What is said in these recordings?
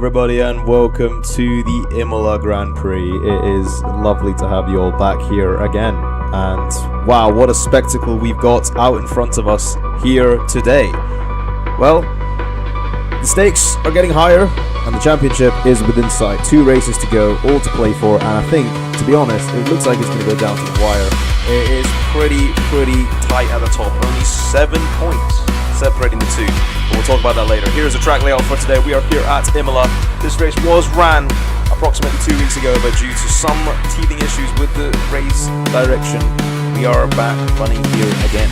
everybody, and welcome to the Imola Grand Prix. It is lovely to have you all back here again. And wow, what a spectacle we've got out in front of us here today. Well, the stakes are getting higher, and the championship is within sight. 2 races to go, all to play for, and I think, to be honest, it looks like it's going to go down to the wire. It is pretty tight at the top. Only 7 points separating the two. But we'll talk about that later. Here's the track layout for today. We are here at Imola. This race was ran approximately 2 weeks ago, but due to some teething issues with the race direction, we are back running here again.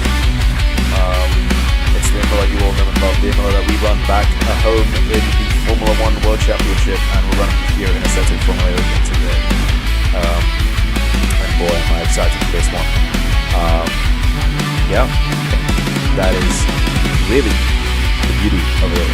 It's the Imola you all know about, the Imola that we run back at home in the Formula 1 World Championship, and we're running here in a set of Formula Open today. And boy, am I excited for this one. Yeah, that is really the beauty of it.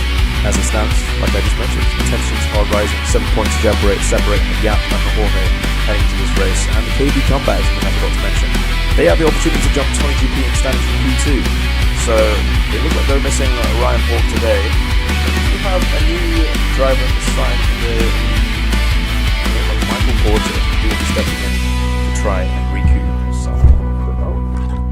As it stands, like I just mentioned, tensions are rising. 7 points separating the Jaap and the Jorge heading to this race. And the KB comebacks, which I forgot to mention, they have the opportunity to jump 20 GP and stand in Q2. So it looks like they're missing Ryan Hawk today. We have a new driver on the side, Michael Jorge, who will be stepping in to try and recoup some.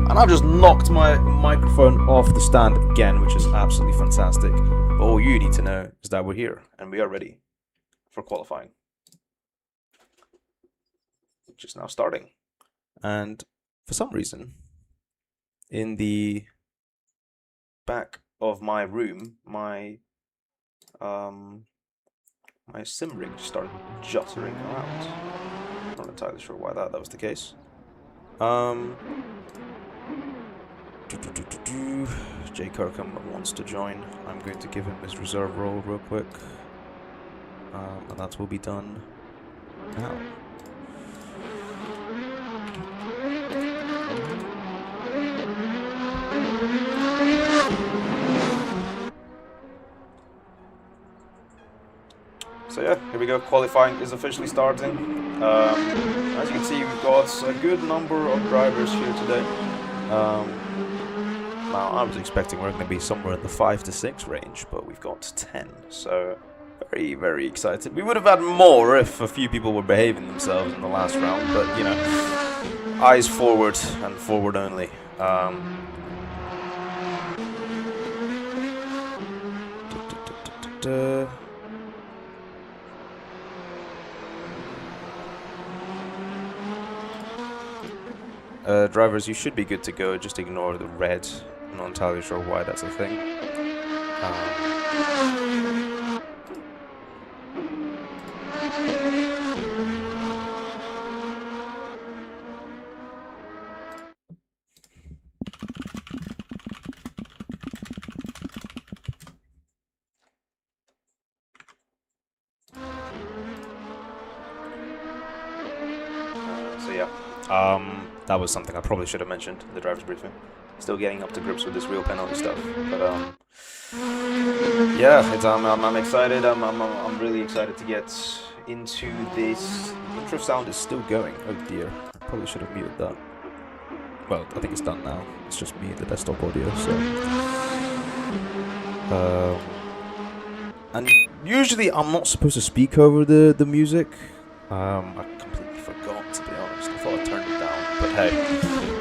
And I've just knocked my microphone off the stand again, which is absolutely fantastic. But all you need to know is that we're here and we are ready for qualifying, which is now starting. And for some reason, in the back of my room, my sim rig started juttering around. I'm not entirely sure why that was the case. Jay Kirkham wants to join. I'm going to give him his reserve role real quick, and that will be done now. So yeah, here we go. Qualifying is officially starting. As you can see, we've got a good number of drivers here today. Now, I was expecting we're going to be somewhere in the 5 to 6 range, but we've got 10, so very excited. We would have had more if a few people were behaving themselves in the last round, but you know, eyes forward and forward only. Drivers, you should be good to go. Just ignore the red. I'm not entirely sure why that's a thing. So yeah. That was something I probably should have mentioned in the driver's briefing. Still getting up to grips with this real penalty stuff, but yeah, I'm excited. I'm really excited to get into this. The intro sound is still going. Oh dear, I probably should have muted that. Well, I think it's done now. It's just me and the desktop audio. So, and usually I'm not supposed to speak over the music. I completely forgot, to be honest. I thought I turned it down. But hey,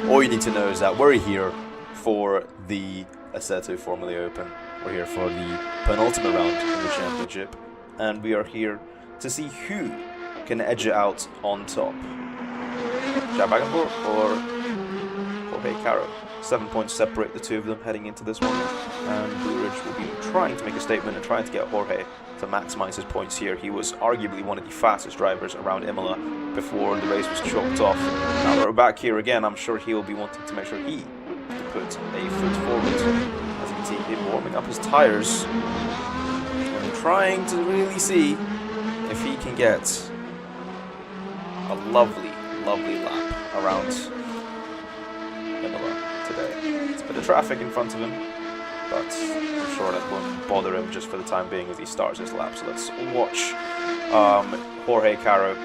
all you need to know is that we're here for the Assetto Formula Open. We're here for the penultimate round in the championship. And we are here to see who can edge it out on top. Jaap or Jorge Caro. 7 points separate the two of them heading into this one. And Blue Ridge will be trying to make a statement and trying to get Jorge to maximize his points here. He was arguably one of the fastest drivers around Imola before the race was chalked off. Now that we're back here again, I'm sure he'll be wanting to make sure he can put a foot forward. As you can see him warming up his tires and trying to really see if he can get a lovely lap around Imola today. It's a bit of traffic in front of him, but I'm sure that won't bother him just for the time being as he starts his lap. So let's watch Jorge Caro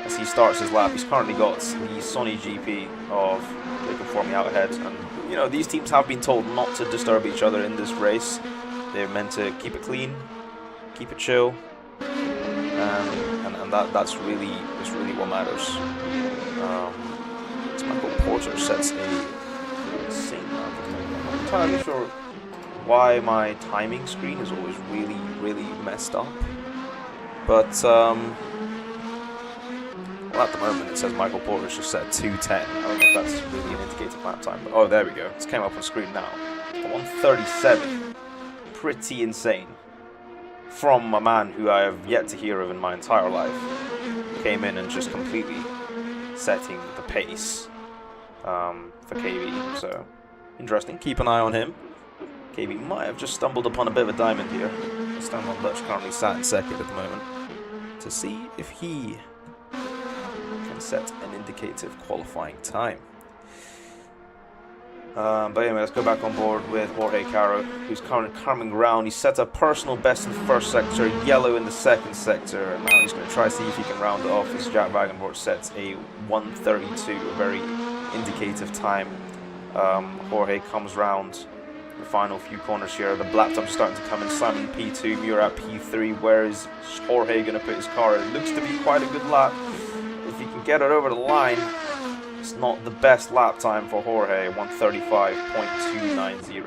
as he starts his lap. He's currently got the Sonny GP of Jacob forming out ahead, and you know, these teams have been told not to disturb each other in this race. They're meant to keep it clean, keep it chill. and that's really what matters. It's Michael Porter sets a insane lap. I'm not entirely sure why my timing screen is always really messed up, but well, at the moment it says Michael Porter's just set 2:10. I don't know if that's really an indicative lap time, but oh, there we go. It's came up on screen now. 1:37. Pretty insane. From a man who I have yet to hear of in my entire life. Came in and just completely setting the pace for KB. So, interesting. Keep an eye on him. KB might have just stumbled upon a bit of a diamond here. Stanmon Dutch currently sat in second at the moment. To see if he can set an indicative qualifying time. But anyway, let's go back on board with Jorge Caro, who's currently coming around. He set a personal best in the first sector, yellow in the second sector, and now he's going to try to see if he can round it off as Jaap Wagenvoort sets a 1:32, a very indicative time. Jorge comes round the final few corners here. The lap time's starting to come in. Simon P2, Murat P3. Where is Jorge going to put his car? It looks to be quite a good lap. If he can get it over the line, it's not the best lap time for Jorge, 1:35.290.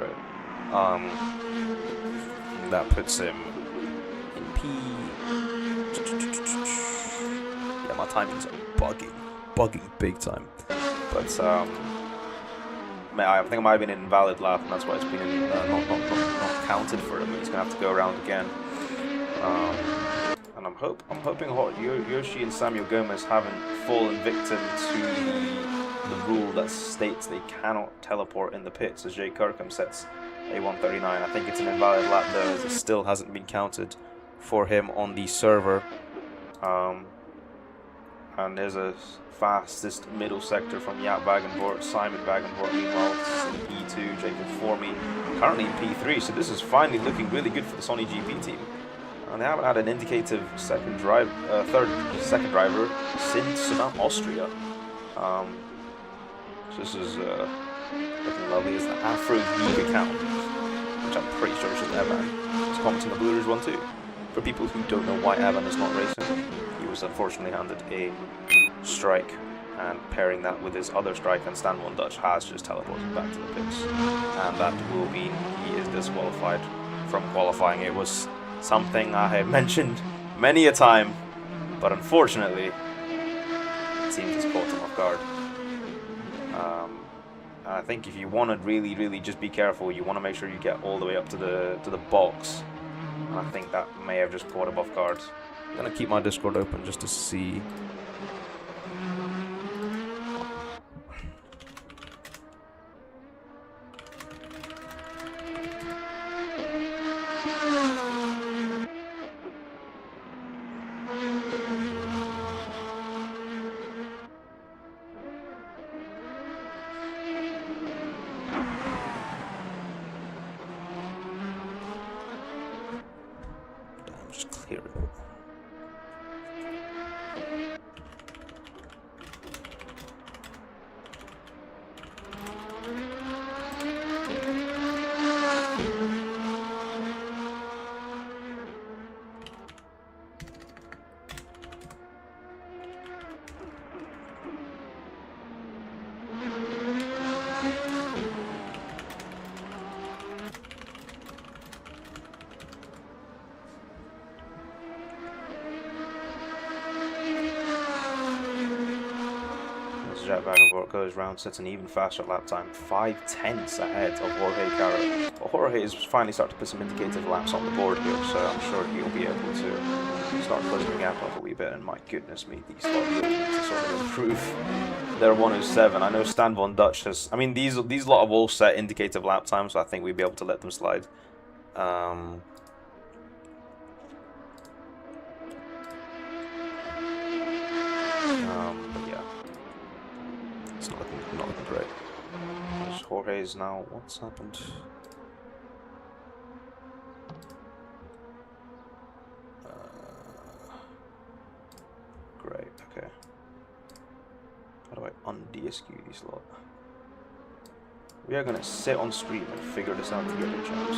That puts him in P. Yeah, my timings are bugging big time. But I think it might have been an invalid lap, and that's why it's been not counted for him. He's gonna have to go around again. And I'm hoping Yoshi and Samuel Gomez haven't fallen victim to the rule that states they cannot teleport in the pits, as Jay Kirkham sets a 1:39. I think it's an invalid lap though, as it still hasn't been counted for him on the server. And there's a fastest middle sector from Jaap Wagenvoort, Simon Wagenvoort meanwhile in P2, Jacob Formey currently in P3, so this is finally looking really good for the Sony GP team. And they haven't had an indicative second driver since Austria. So this is looking lovely. It's the Afro League account, which I'm pretty sure is just Evan. He's commenting on Blue Ridge 1 too. For people who don't know why Evan is not racing, he was unfortunately handed a strike, and pairing that with his other strike, and Stanmon Dutch has just teleported back to the pits. And that will mean he is disqualified from qualifying. It was something I had mentioned many a time, but unfortunately, it seems it's caught him off guard. I think if you want to really just be careful, you want to make sure you get all the way up to the box. And I think that may have just caught him off guard. I'm gonna keep my Discord open just to see. Just clear it. Jaap Wagenvoort goes round, sets an even faster lap time, 5/10 ahead of Jorge Caro. Well, Jorge is finally starting to put some indicative laps on the board here, so I'm sure he'll be able to start closing the gap up a wee bit. And my goodness me, these lot really need to sort of improve their 1:07. I know Stanmon Dutch has. I mean, these lot have all set indicative lap times, so I think we'd be able to let them slide. But yeah, it's not looking great. Jorge is now. What's happened? Great. Okay. How do I un-DSQ these lot? We are gonna sit on stream and figure this out together, champs.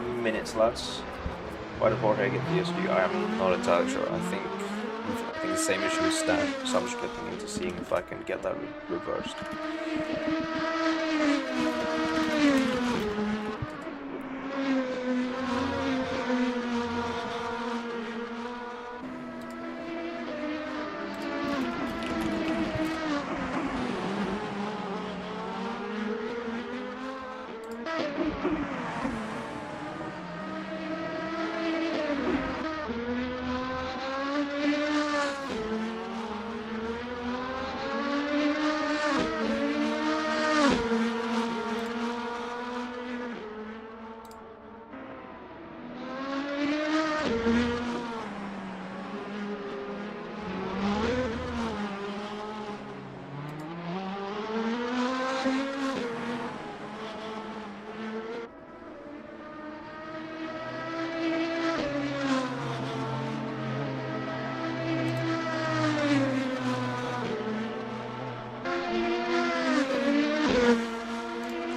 minutes less. Why did Jorge get the SQ? I am not entirely sure. I think the same issue is Stan, so I'm just looking into seeing if I can get that reversed.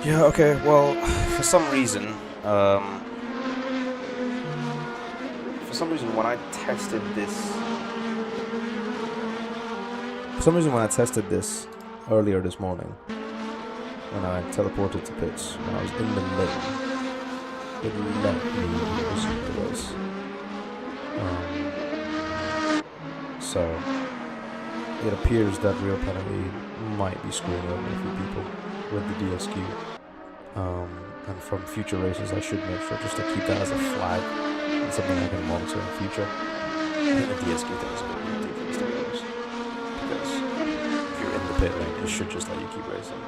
Yeah, okay, well, for some reason when I tested this... when I tested this earlier this morning, when I teleported to pits, when I was in the lane, it let me resume the race. So, it appears that real penalty might be screwing over a few people with the DSQ. And from future races, I should make sure just to keep that as a flag and something I can monitor in future. I think the DSQ thing is a bit ridiculous, to be honest, because if you're in the pit lane, it should just let you keep racing.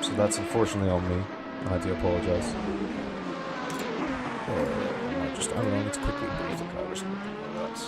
So that's unfortunately on me, and I do apologise. I don't know, I need to quickly brief the crowd or something. That's...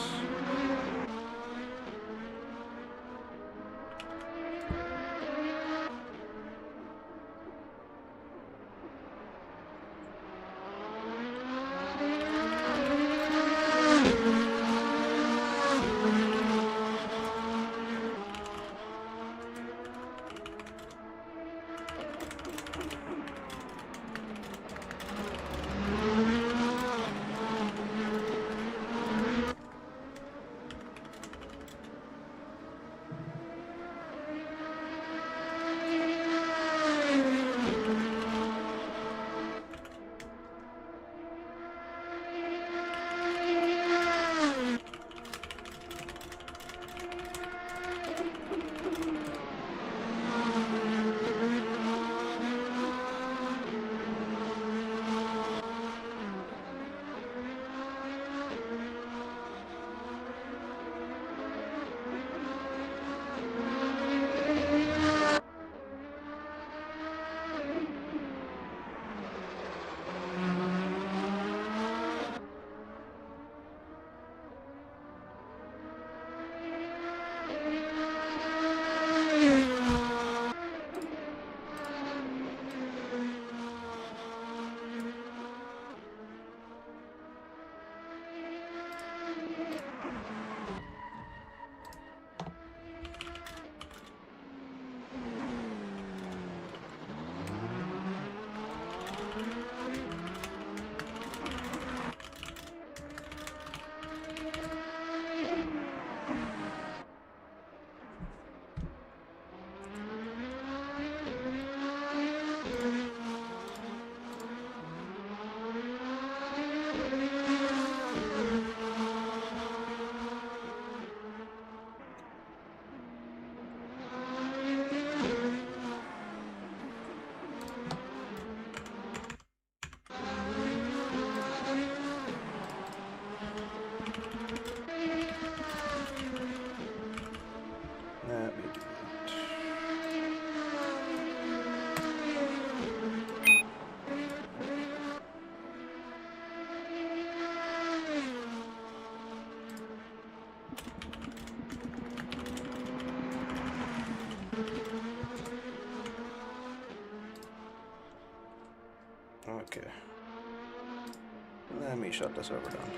Okay. Let me shut this server down.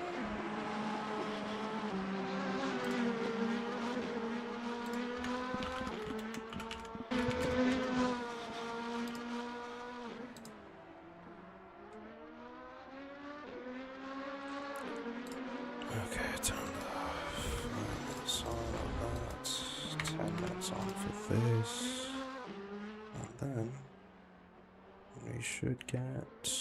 turn this on, that's 10 minutes on for this. And then we should get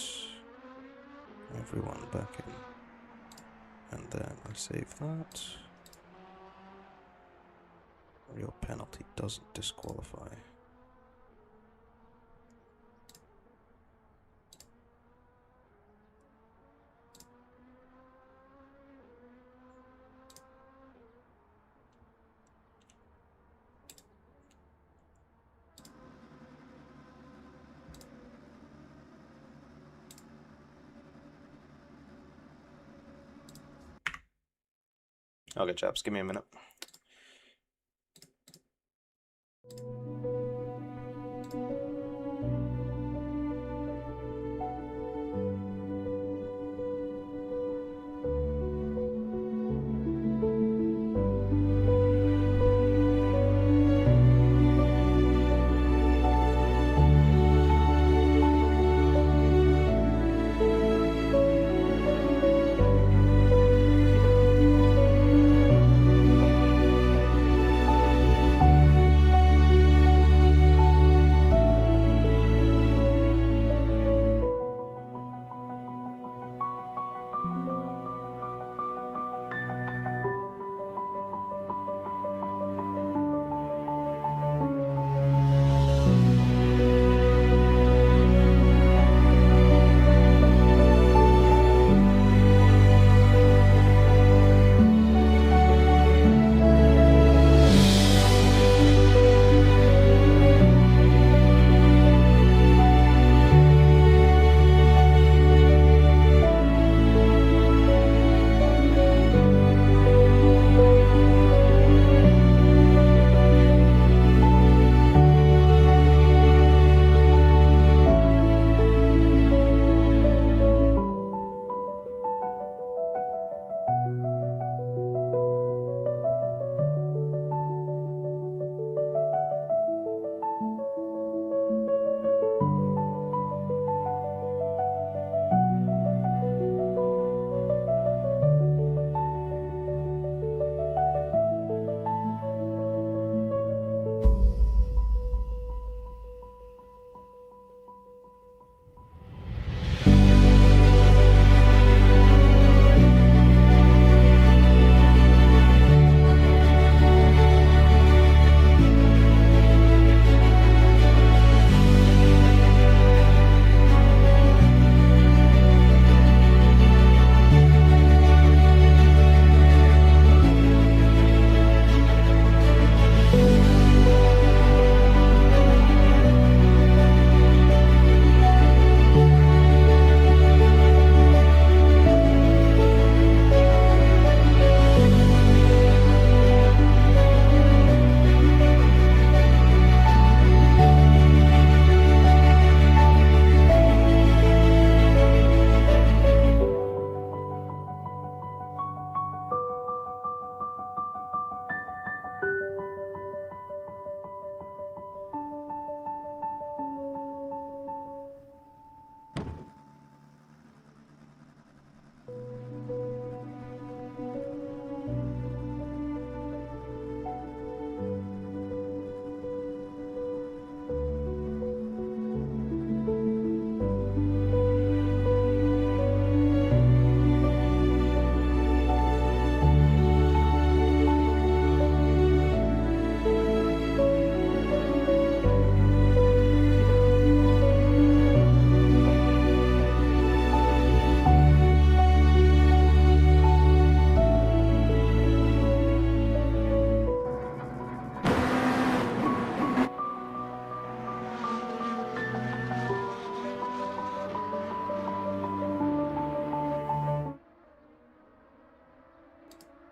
everyone back in. And then I save that. Real penalty doesn't disqualify. Okay, chaps, give me a minute.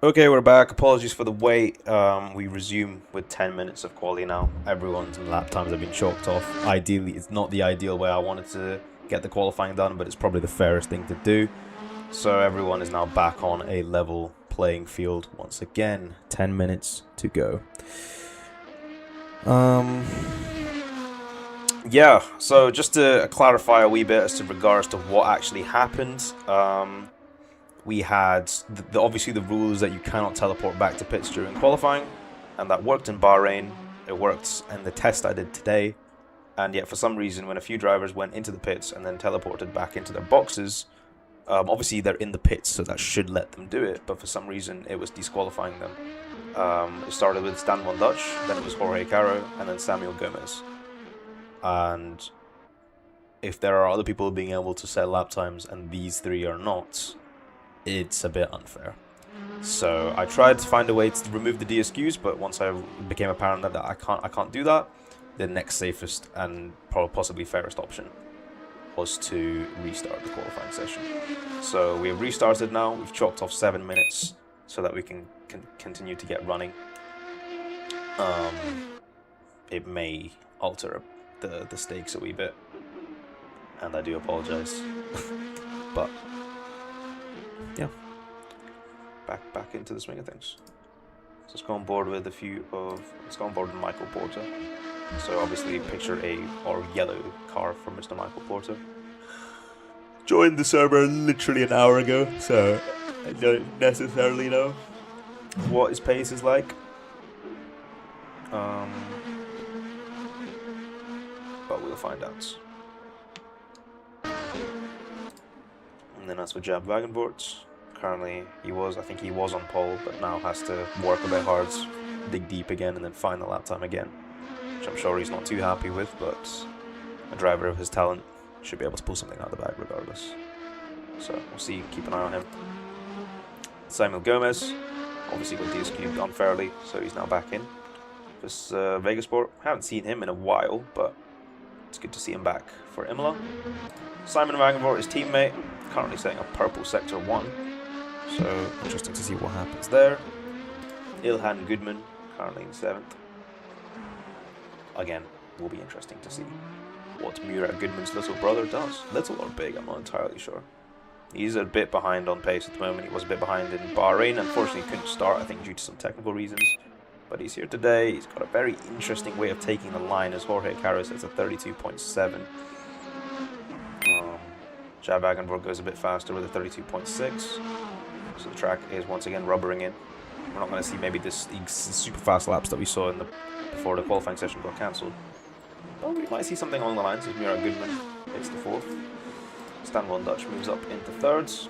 Okay, we're back. Apologies for the wait. We resume with 10 minutes of quali now. Everyone's lap times have been chalked off. Ideally, it's not the ideal way I wanted to get the qualifying done, but it's probably the fairest thing to do. So everyone is now back on a level playing field once again. 10 minutes to go. Yeah, so just to clarify a wee bit as to regards to what actually happened. we had obviously the rule is that you cannot teleport back to pits during qualifying, and that worked in Bahrain. It worked in the test I did today, and yet for some reason, when a few drivers went into the pits and then teleported back into their boxes, obviously they're in the pits, so that should let them do it, but for some reason it was disqualifying them. It started with Stan Van Dutch, then it was Jorge Caro, and then Samuel Gomez. And if there are other people being able to set lap times and these three are not, it's a bit unfair. So I tried to find a way to remove the DSQs, but once I became apparent that I can't do that, the next safest and possibly fairest option was to restart the qualifying session. So we have restarted now. We've chopped off 7 minutes so that we can continue to get running. It may alter the stakes a wee bit, and I do apologize. But yeah, back into the swing of things. So let's go on board with let's go on board with Michael Porter. So obviously picture a yellow car from Mr. Michael Porter. Joined the server literally an hour ago, so I don't necessarily know what his pace is like. But we'll find out. And then as for Jaap Wagenvoort, currently I think he was on pole, but now has to work a bit hard, dig deep again, and then find the lap time again, which I'm sure he's not too happy with, but a driver of his talent should be able to pull something out of the bag regardless. So we'll see, keep an eye on him. Samuel Gomez obviously got DSQ'd unfairly, so he's now back in this Vegasport. Haven't seen him in a while, but it's good to see him back for Imola. Simon Wagenvoort, his teammate, currently setting up purple sector 1, so interesting to see what happens there. Ilhan Goodman currently in 7th. Again, will be interesting to see what Murat Goodman's little brother does. Little or big, I'm not entirely sure. He's a bit behind on pace at the moment. He was a bit behind in Bahrain. Unfortunately, couldn't start, I think, due to some technical reasons. But he's here today. He's got a very interesting way of taking the line as Jorge Caro sets a 32.7. Jaap Wagenvoort goes a bit faster with a 32.6. So the track is once again rubbering in. We're not going to see maybe these super fast laps that we saw before the qualifying session got cancelled. Well, we might see something along the lines as Murat Goodman hits the 4th. Stan Van Dutch moves up into 3rds.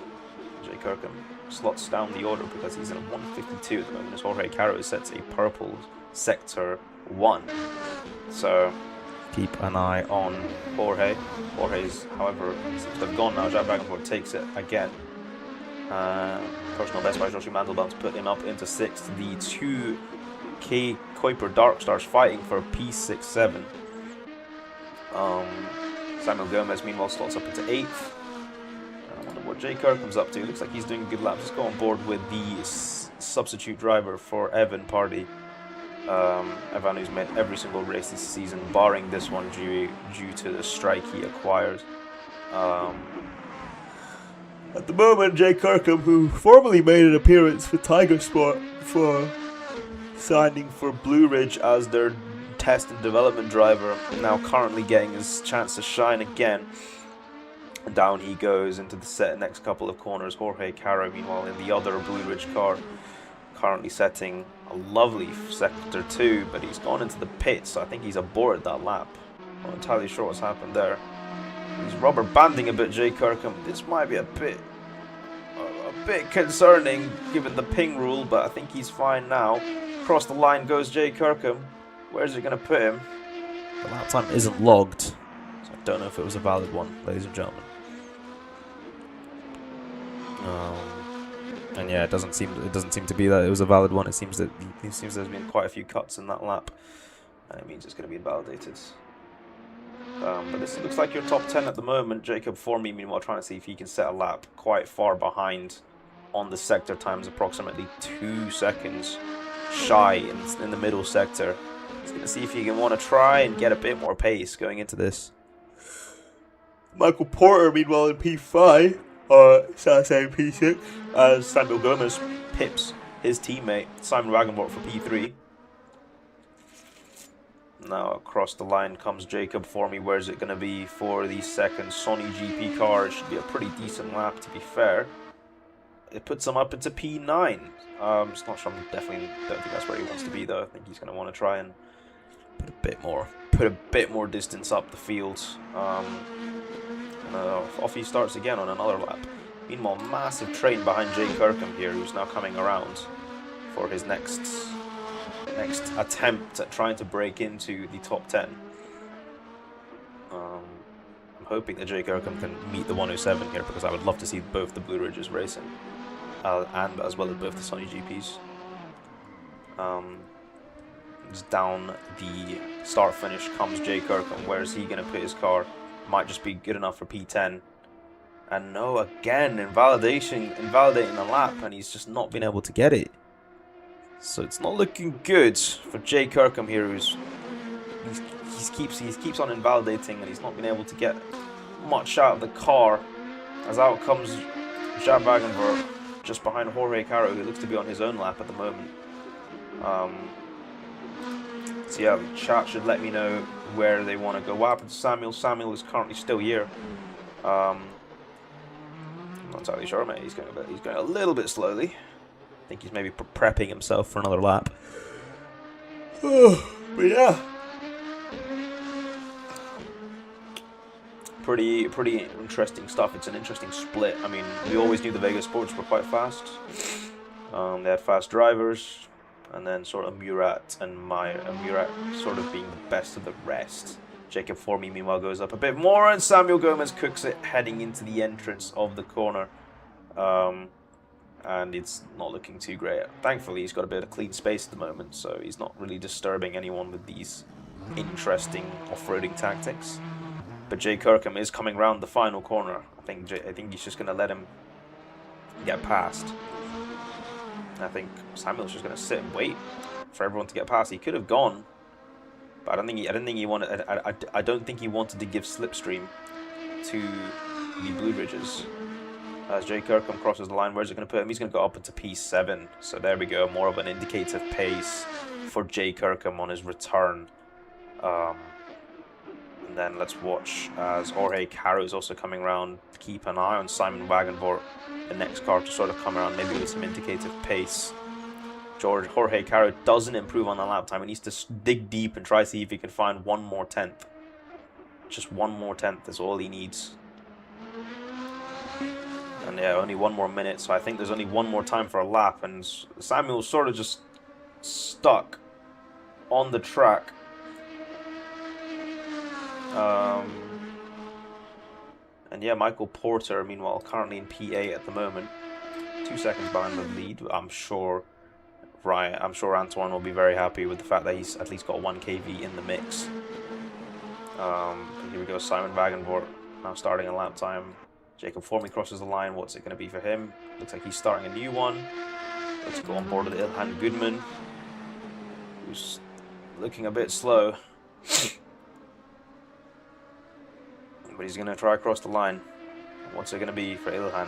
Jay Kirkham slots down the order because he's in a 152 at the moment as Jorge Caro sets a purple sector 1. So keep an eye on Jorge. Jorge's, however, seems to have gone now. Jaap Wagenvoort takes it again. Personal best by Joshi Mandelbaum to put him up into 6th. The 2K Kuiper Dark Stars fighting for P67. Samuel Gomez meanwhile slots up into 8th. I wonder what Jay Kirkham's up to. Looks like he's doing good laps. Let's go on board with the substitute driver for Evan Pardy. Evan, who's made every single race this season, barring this one due to the strike he acquired. At the moment, Jay Kirkham, who formerly made an appearance for Tiger Sport for signing for Blue Ridge as their test and development driver, now currently getting his chance to shine again. And down he goes into the next couple of corners. Jorge Caro, meanwhile, in the other Blue Ridge car, currently setting a lovely sector 2, but he's gone into the pits, so I think he's aborted that lap. Not entirely sure what's happened there. He's rubber banding a bit, Jay Kirkham. This might be a bit concerning given the ping rule, but I think he's fine now. Across the line goes Jay Kirkham. Where's it going to put him? The lap time isn't logged, so I don't know if it was a valid one, ladies and gentlemen. And yeah, it doesn't seem to be that it was a valid one. It seems there's been quite a few cuts in that lap, and it means it's going to be invalidated. But this looks like your top 10 at the moment. Jacob Formey, meanwhile, trying to see if he can set a lap quite far behind on the sector times, approximately 2 seconds shy in the middle sector. He's going to see if he can want to try and get a bit more pace going into this. Michael Porter, meanwhile, in P5, Sasha in P6, as Samuel Gomez pips his teammate Simon Wagenvoort for P3. Now across the line comes Jacob Formey. Where's it going to be for the second Sony GP car? It should be a pretty decent lap, to be fair. it puts him up into P9. Just not sure. Definitely don't think that's where he wants to be though. I think he's going to want to try and put a bit more distance up the field. Off he starts again on another lap. Meanwhile, massive train behind Jay Kirkham here, who's now coming around for his next attempt at trying to break into the top 10. I'm hoping that Jay Kirkham can meet the 107 here, because I would love to see both the Blue Ridges racing, and as well as both the Sunny GPs. Just down the start finish comes Jay Kirkham. Where is he going to put his car? Might just be good enough for P10. And no, again, invalidating the lap, and he's just not been able to get it. So it's not looking good for Jay Kirkham here, he keeps on invalidating, and he's not been able to get much out of the car. As out comes Jaap just behind Jorge Caro, who looks to be on his own lap at the moment. So yeah, chat should let me know where they want to go. What happened to Samuel? Samuel is currently still here. I'm not entirely sure, mate. He's going a little bit slowly. I think he's maybe prepping himself for another lap. But yeah, pretty interesting stuff. It's an interesting split. I mean, we always knew the Vegas Sports were quite fast. They had fast drivers, and then sort of Murat and Murat sort of being the best of the rest. Jacob Formy meanwhile goes up a bit more, and Samuel Gomez cooks it heading into the entrance of the corner. And it's not looking too great. Thankfully, he's got a bit of clean space at the moment, so he's not really disturbing anyone with these interesting off-roading tactics. But Jay Kirkham is coming round the final corner. I think he's just going to let him get past. I think Samuel's just going to sit and wait for everyone to get past. He could have gone, but I don't think he wanted. I don't think he wanted to give slipstream to the Blue Ridges. As Jay Kirkham crosses the line, where's it going to put him? He's going to go up into P7. So there we go, more of an indicative pace for Jay Kirkham on his return. And then let's watch as Jorge Caro is also coming around. Keep an eye on Simon Wagenvort, the next car to sort of come around, maybe with some indicative pace. Jorge Caro doesn't improve on the lap time. He needs to dig deep and try to see if he can find one more tenth. Just one more tenth is all he needs. And yeah, only one more minute, so I think there's only one more time for a lap, and Samuel's sort of just stuck on the track. And yeah, Michael Porter, meanwhile, currently in P8 at the moment, 2 seconds behind the lead. I'm sure Antoine will be very happy with the fact that he's at least got 1 kV in the mix. Here we go, Simon Wagenvort now starting a lap time. Jacob Formy crosses the line. What's it going to be for him? Looks like he's starting a new one. Let's go on board with Ilhan Goodman, who's looking a bit slow. But he's going to try across the line. What's it going to be for Ilhan?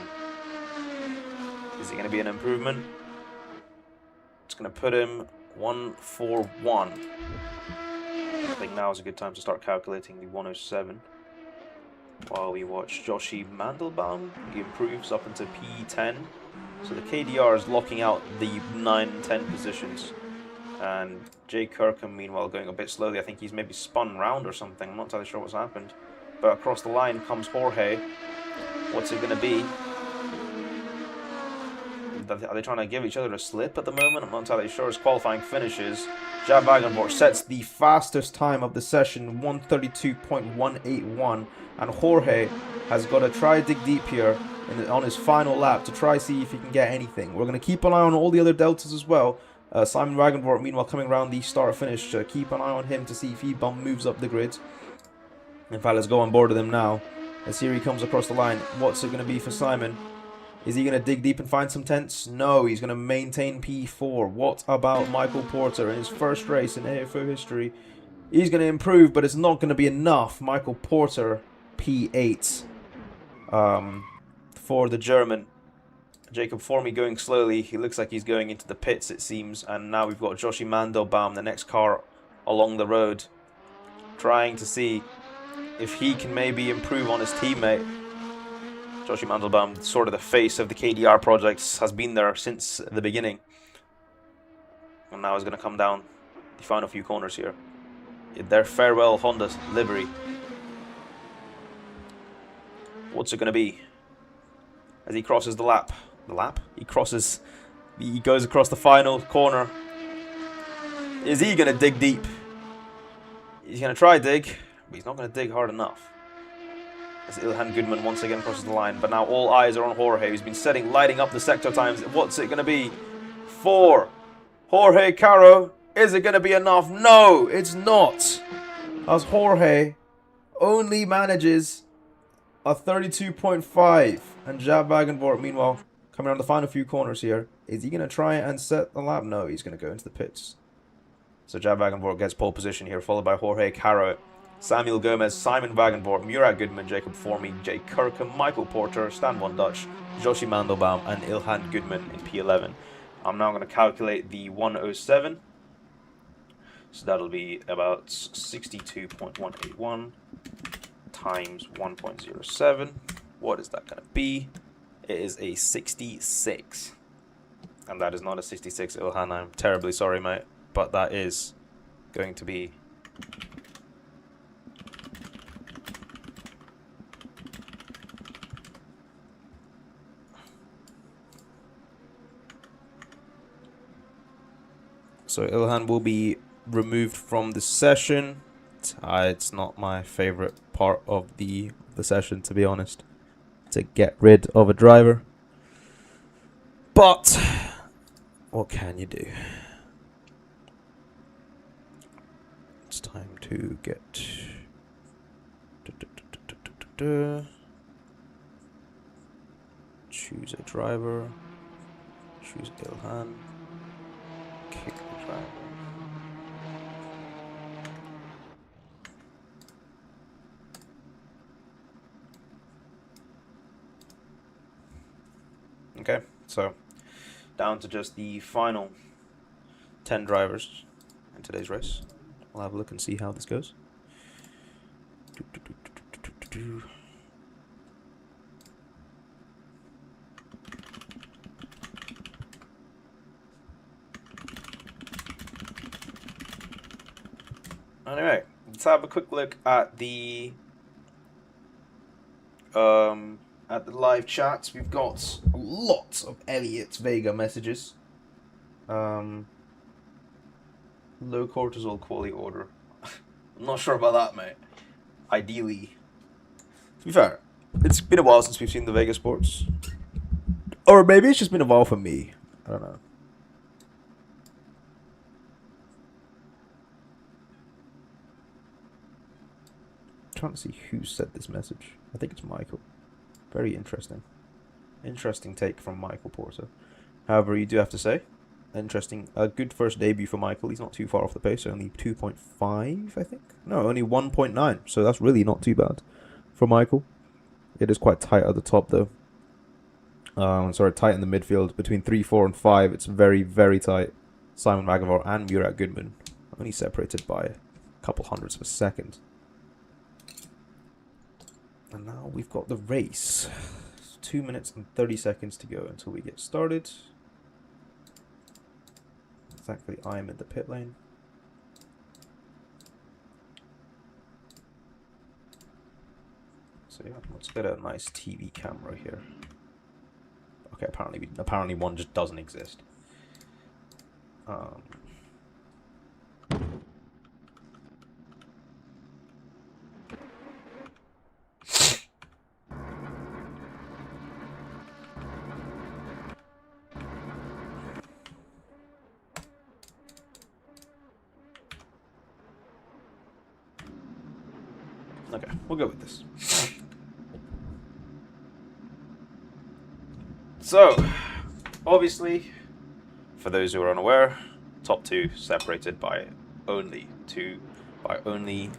Is it going to be an improvement? It's going to put him 141. I think now is a good time to start calculating the 107. While we watch Joshi Mandelbaum, he improves up into P10. So the KDR is locking out the 9 and 10 positions. And Jay Kirkham, meanwhile, going a bit slowly. I think he's maybe spun round or something. I'm not entirely sure what's happened. But across the line comes Jorge. What's it going to be? Are they trying to give each other a slip at the moment? I'm not entirely sure. His qualifying finishes. Jaap Wagenvort sets the fastest time of the session, 132.181. And Jorge has got to try dig deep here on his final lap to try see if he can get anything. We're going to keep an eye on all the other deltas as well. Simon Wagenvort, meanwhile, coming around the start-finish. Keep an eye on him to see if he moves up the grid. In fact, let's go on board with him now. As here he comes across the line. What's it going to be for Simon? Is he going to dig deep and find some tenths? No, he's going to maintain P4. What about Michael Porter in his first race in AFO history? He's going to improve, but it's not going to be enough. Michael Porter, P8 for the German. Jacob Formy going slowly. He looks like he's going into the pits, it seems. And now we've got Joshi Mandelbaum, the next car along the road, trying to see if he can maybe improve on his teammate. Joshi Mandelbaum, sort of the face of the KDR projects, has been there since the beginning. And now is going to come down the final few corners here. Their farewell Honda livery. What's it going to be? As he crosses the lap. The lap? He goes across the final corner. Is he going to dig deep? He's going to try dig, but he's not going to dig hard enough. As Ilhan Goodman once again crosses the line, but now all eyes are on Jorge, who's been lighting up the sector times. What's it going to be? 4. Jorge Caro. Is it going to be enough? No, it's not. As Jorge only manages a 32.5. And Jaap Wagenborg, meanwhile, coming around the final few corners here. Is he going to try and set the lap? No, he's going to go into the pits. So Jaap Wagenborg gets pole position here, followed by Jorge Caro, Samuel Gomez, Simon Wagenborg, Murat Goodman, Jacob Formey, Jay Kirkham, Michael Porter, Stan Van Dutch, Joshi Mandelbaum, and Ilhan Goodman in P11. I'm now going to calculate the 107. So that'll be about 62.181 times 1.07. What is that going to be? It is a 66. And that is not a 66, Ilhan. I'm terribly sorry, mate. But that is going to be... So Ilhan will be removed from the session. It's not my favorite part of the session, to be honest, to get rid of a driver. But what can you do? It's time to get choose a driver. Choose Ilhan. Kick the driver. Okay, so down to just the final 10 drivers in today's race. We'll have a look and see how this goes. Anyway, let's have a quick look at the live chats. We've got lots of Elliot Vega messages. Low cortisol quality order. I'm not sure about that, mate. Ideally. To be fair, it's been a while since we've seen the Vega Sports. Or maybe it's just been a while for me. I don't know. I'm trying to see who said this message. I think it's Michael. Very interesting. Interesting take from Michael Porter. However, you do have to say, a good first debut for Michael. He's not too far off the pace, only 2.5, I think. No, only 1.9, so that's really not too bad for Michael. It is quite tight at the top, though. Tight in the midfield. Between 3, 4, and 5, it's very, very tight. Simon Wagenborg and Murat Goodman only separated by a couple hundredths of a second. And now we've got the race. 2 minutes and 30 seconds to go until we get started. Thankfully, I am in the pit lane. So yeah, let's get a nice TV camera here. Okay, apparently one just doesn't exist. Okay, we'll go with this. So, obviously, for those who are unaware, top 2 separated by only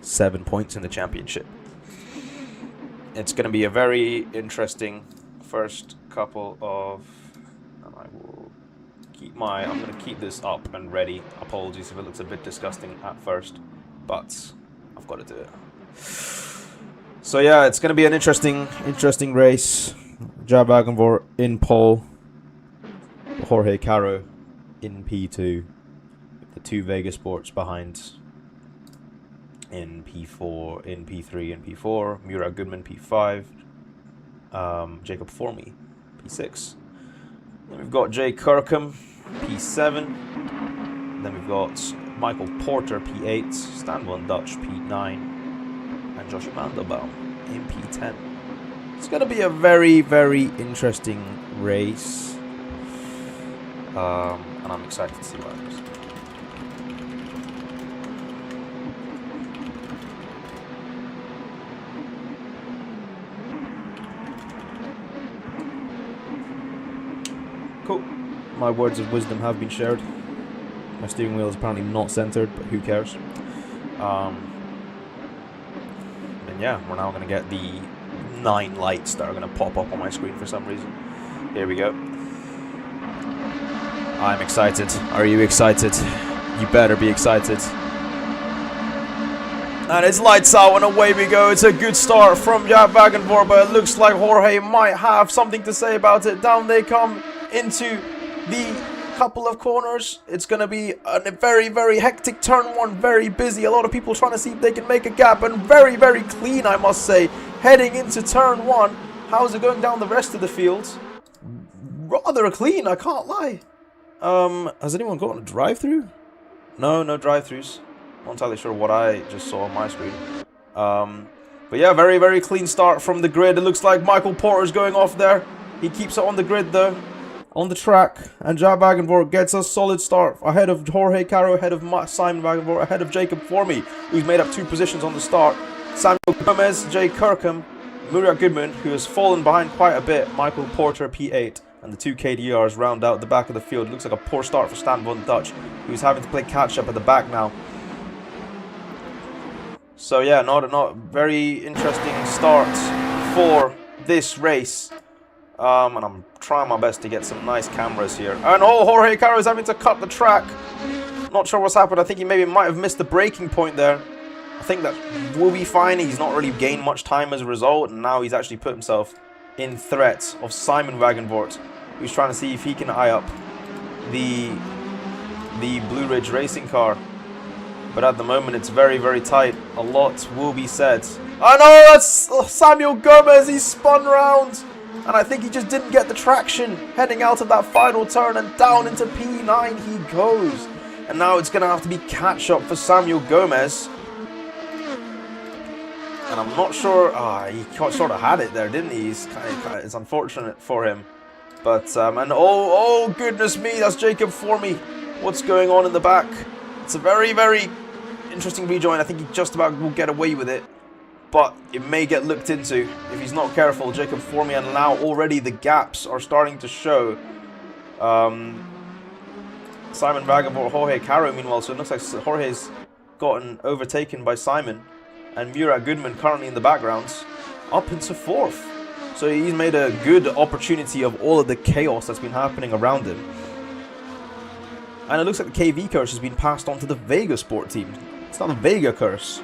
7 points in the championship. It's going to be a very interesting first couple of, and I'm going to keep this up and ready. Apologies if it looks a bit disgusting at first, but I've got to do it. So yeah, it's going to be an interesting race. Jaap Wagenvoort in pole. Jorge Caro in P2. The two Vega Sports behind in P4, in P3 and P4. Murat Goodman P5. Jacob Formey P6. Then we've got Jay Kirkham P7. Then we've got Michael Porter P8. Stan van Dutch P9. And Joshua Mandelbaum in P10. It's going to be a very, very interesting race. And I'm excited to see what happens. Cool. My words of wisdom have been shared. My steering wheel is apparently not centered, but who cares? And yeah, we're now going to get the 9 lights that are going to pop up on my screen for some reason. Here we go. I'm excited. Are you excited? You better be excited. And it's lights out and away we go. It's a good start from Jaap Wagenvoort, but it looks like Jorge might have something to say about it. Down they come into the couple of corners. It's going to be a very, very hectic turn 1. Very busy. A lot of people trying to see if they can make a gap. And very, very clean, I must say. Heading into turn 1. How's it going down the rest of the field? Rather clean, I can't lie. Has anyone gotten a drive-through? No drive-throughs. Not entirely sure what I just saw on my screen. But yeah, very, very clean start from the grid. It looks like Michael Porter's going off there. He keeps it on the grid though. On the track. And Jaap Wagenvoort gets a solid start. Ahead of Jorge Caro, ahead of Simon Wagenvoort, ahead of Jacob Formey, who's made up 2 positions on the start. Samuel Gomez, Jay Kirkham, Murat Goodman, who has fallen behind quite a bit. Michael Porter P8. And the 2 KDRs round out the back of the field. Looks like a poor start for Stan van Dutch, who's having to play catch-up at the back now. So yeah, not very interesting start for this race. And I'm trying my best to get some nice cameras here. And oh, Jorge Caro is having to cut the track. Not sure what's happened. I think he maybe might have missed the braking point there. I think that will be fine. He's not really gained much time as a result. And now he's actually put himself in threat of Simon Wagenvoort, who's trying to see if he can eye up the Blue Ridge racing car. But at the moment, it's very, very tight. A lot will be said. I know, that's Samuel Gomez. He's spun round. And I think he just didn't get the traction heading out of that final turn. And down into P9 he goes. And now it's going to have to be catch-up for Samuel Gomez. And I'm not sure... he sort of had it there, didn't he? It's unfortunate for him. But, and oh, goodness me, that's Jacob Formey. What's going on in the back? It's a very, very interesting rejoin. I think he just about will get away with it. But it may get looked into if he's not careful. Jacob Formey, and now already the gaps are starting to show. Simon Wagenvoort, Jorge Caro, meanwhile, so it looks like Jorge's gotten overtaken by Simon. And Murat Goodman currently in the background, up into 4th. So he's made a good opportunity of all of the chaos that's been happening around him. And it looks like the KV curse has been passed on to the Vega Sport team. It's not the Vega curse.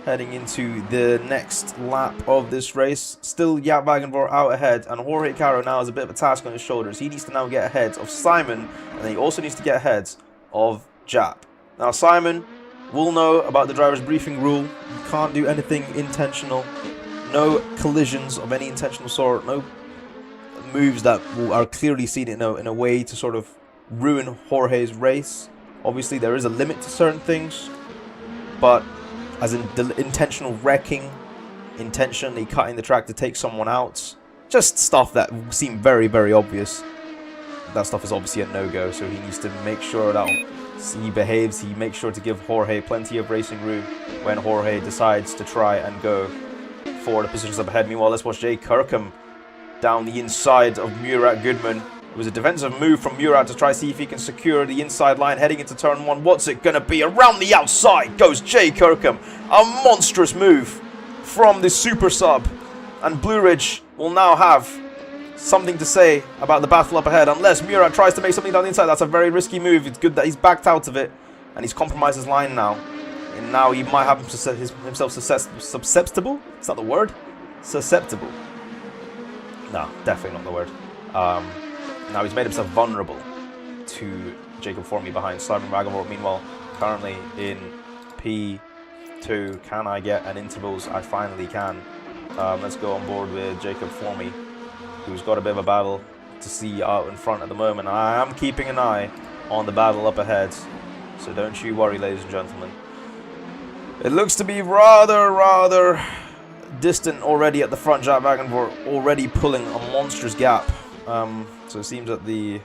Heading into the next lap of this race. Still Jaap Wagenvoort out ahead. And Jorge Caro now has a bit of a task on his shoulders. He needs to now get ahead of Simon. And then he also needs to get ahead of Jaap. Now Simon will know about the driver's briefing rule. You can't do anything intentional. No collisions of any intentional sort. No moves that are clearly seen in a way to sort of ruin Jorge's race. Obviously there is a limit to certain things. But as in intentional wrecking, intentionally cutting the track to take someone out, just stuff that seemed very, very obvious. That stuff is obviously a no-go, so he needs to make sure that he behaves. He makes sure to give Jorge plenty of racing room when Jorge decides to try and go for the positions up ahead. Meanwhile, let's watch Jay Kirkham down the inside of Murat Goodman. It was a defensive move from Murat to try to see if he can secure the inside line heading into turn 1. What's it going to be? Around the outside goes Jay Kirkham. A monstrous move from the super sub. And Blue Ridge will now have something to say about the battle up ahead. Unless Murat tries to make something down the inside. That's a very risky move. It's good that he's backed out of it. And he's compromised his line now. And now he might have himself susceptible. Is that the word? Susceptible. No, definitely not the word. Now he's made himself vulnerable to Jacob Formey behind Simon Wagenvort. Meanwhile, currently in P2. Can I get an intervals? I finally can. Let's go on board with Jacob Formey, who's got a bit of a battle to see out in front at the moment. I am keeping an eye on the battle up ahead, so don't you worry, ladies and gentlemen. It looks to be rather distant already at the front. Jaap Wagenvort already pulling a monstrous gap. So it seems that the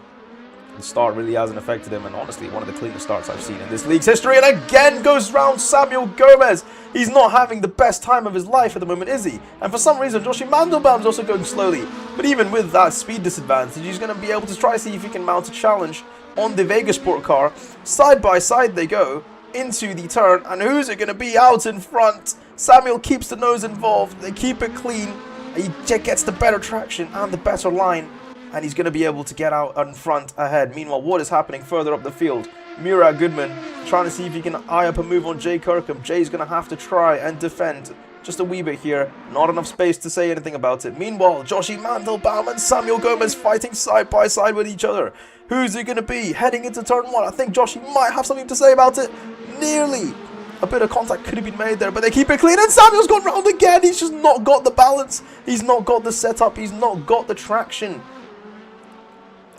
start really hasn't affected him, and honestly, one of the cleanest starts I've seen in this league's history. And again goes round Samuel Gomez. He's not having the best time of his life at the moment, is he? And for some reason, Joshi Mandelbaum's also going slowly. But even with that speed disadvantage, he's going to be able to try to see if he can mount a challenge on the Vegasport car. Side by side they go into the turn, and who's it going to be out in front? Samuel keeps the nose involved. They keep it clean. He gets the better traction and the better line, and he's going to be able to get out in front ahead. Meanwhile, what is happening further up the field? Murat Goodman trying to see if he can eye up a move on Jay Kirkham. Jay's going to have to try and defend just a wee bit here. Not enough space to say anything about it. Meanwhile, Joshi Mandelbaum and Samuel Gomez fighting side by side with each other. Who's it going to be heading into turn one? I think Joshi might have something to say about it. Nearly. A bit of contact could have been made there, but they keep it clean, and Samuel's gone round again. He's just not got the balance. He's not got the setup. He's not got the traction.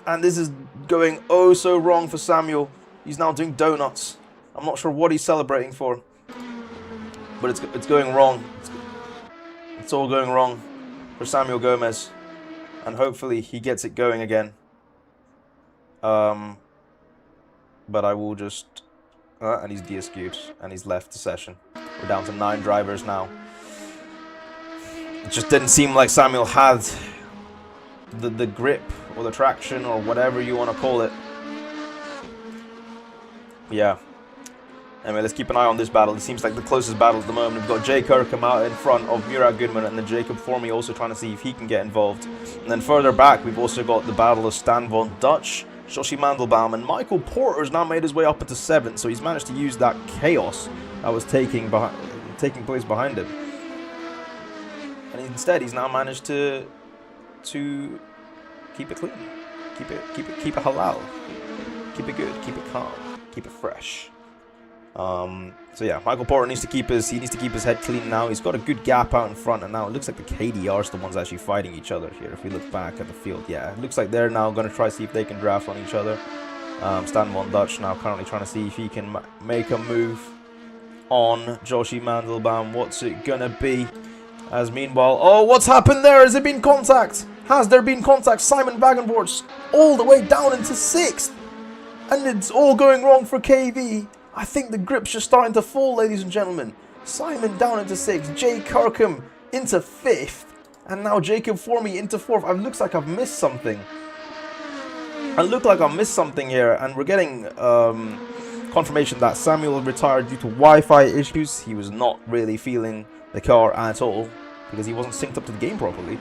And this is going oh so wrong for Samuel. He's now doing donuts. I'm not sure what he's celebrating for, but it's going wrong. It's all going wrong for Samuel Gomez, and hopefully he gets it going again. But I will just... and he's de-skewed, and he's left the session. We're down to 9 drivers now. It just didn't seem like Samuel had the grip or the traction or whatever you want to call it. Yeah. Anyway, let's keep an eye on this battle. It seems like the closest battle at the moment. We've got Jay Kirkham out in front of Murat Goodman, and then Jacob Formey also trying to see if he can get involved. And then further back, we've also got the battle of Stan Von Dutch, Joshi Mandelbaum, and Michael Porter's now made his way up into 7th, so he's managed to use that chaos that was taking place behind him. And instead, he's now managed to keep it clean, keep it halal, keep it good, keep it calm, keep it fresh. So yeah, Michael Porter needs to keep his head clean now. He's got a good gap out in front, and now it looks like the KDR's the ones actually fighting each other here. If we look back at the field, yeah, it looks like they're now going to try to see if they can draft on each other. Stan Von Dutch now currently trying to see if he can make a move on Joshi Mandelbaum. What's it gonna be? As meanwhile, oh, what's happened there? Has there been contact? Has there been contact? Simon Wagenvort's all the way down into 6th, and it's all going wrong for KV. I think the grip's just starting to fall, ladies and gentlemen. Simon down into 6th, Jay Kirkham into 5th, and now Jacob Formey into 4th. It looks like I've missed something. Here, and we're getting confirmation that Samuel retired due to Wi-Fi issues. He was not really feeling the car at all because he wasn't synced up to the game properly.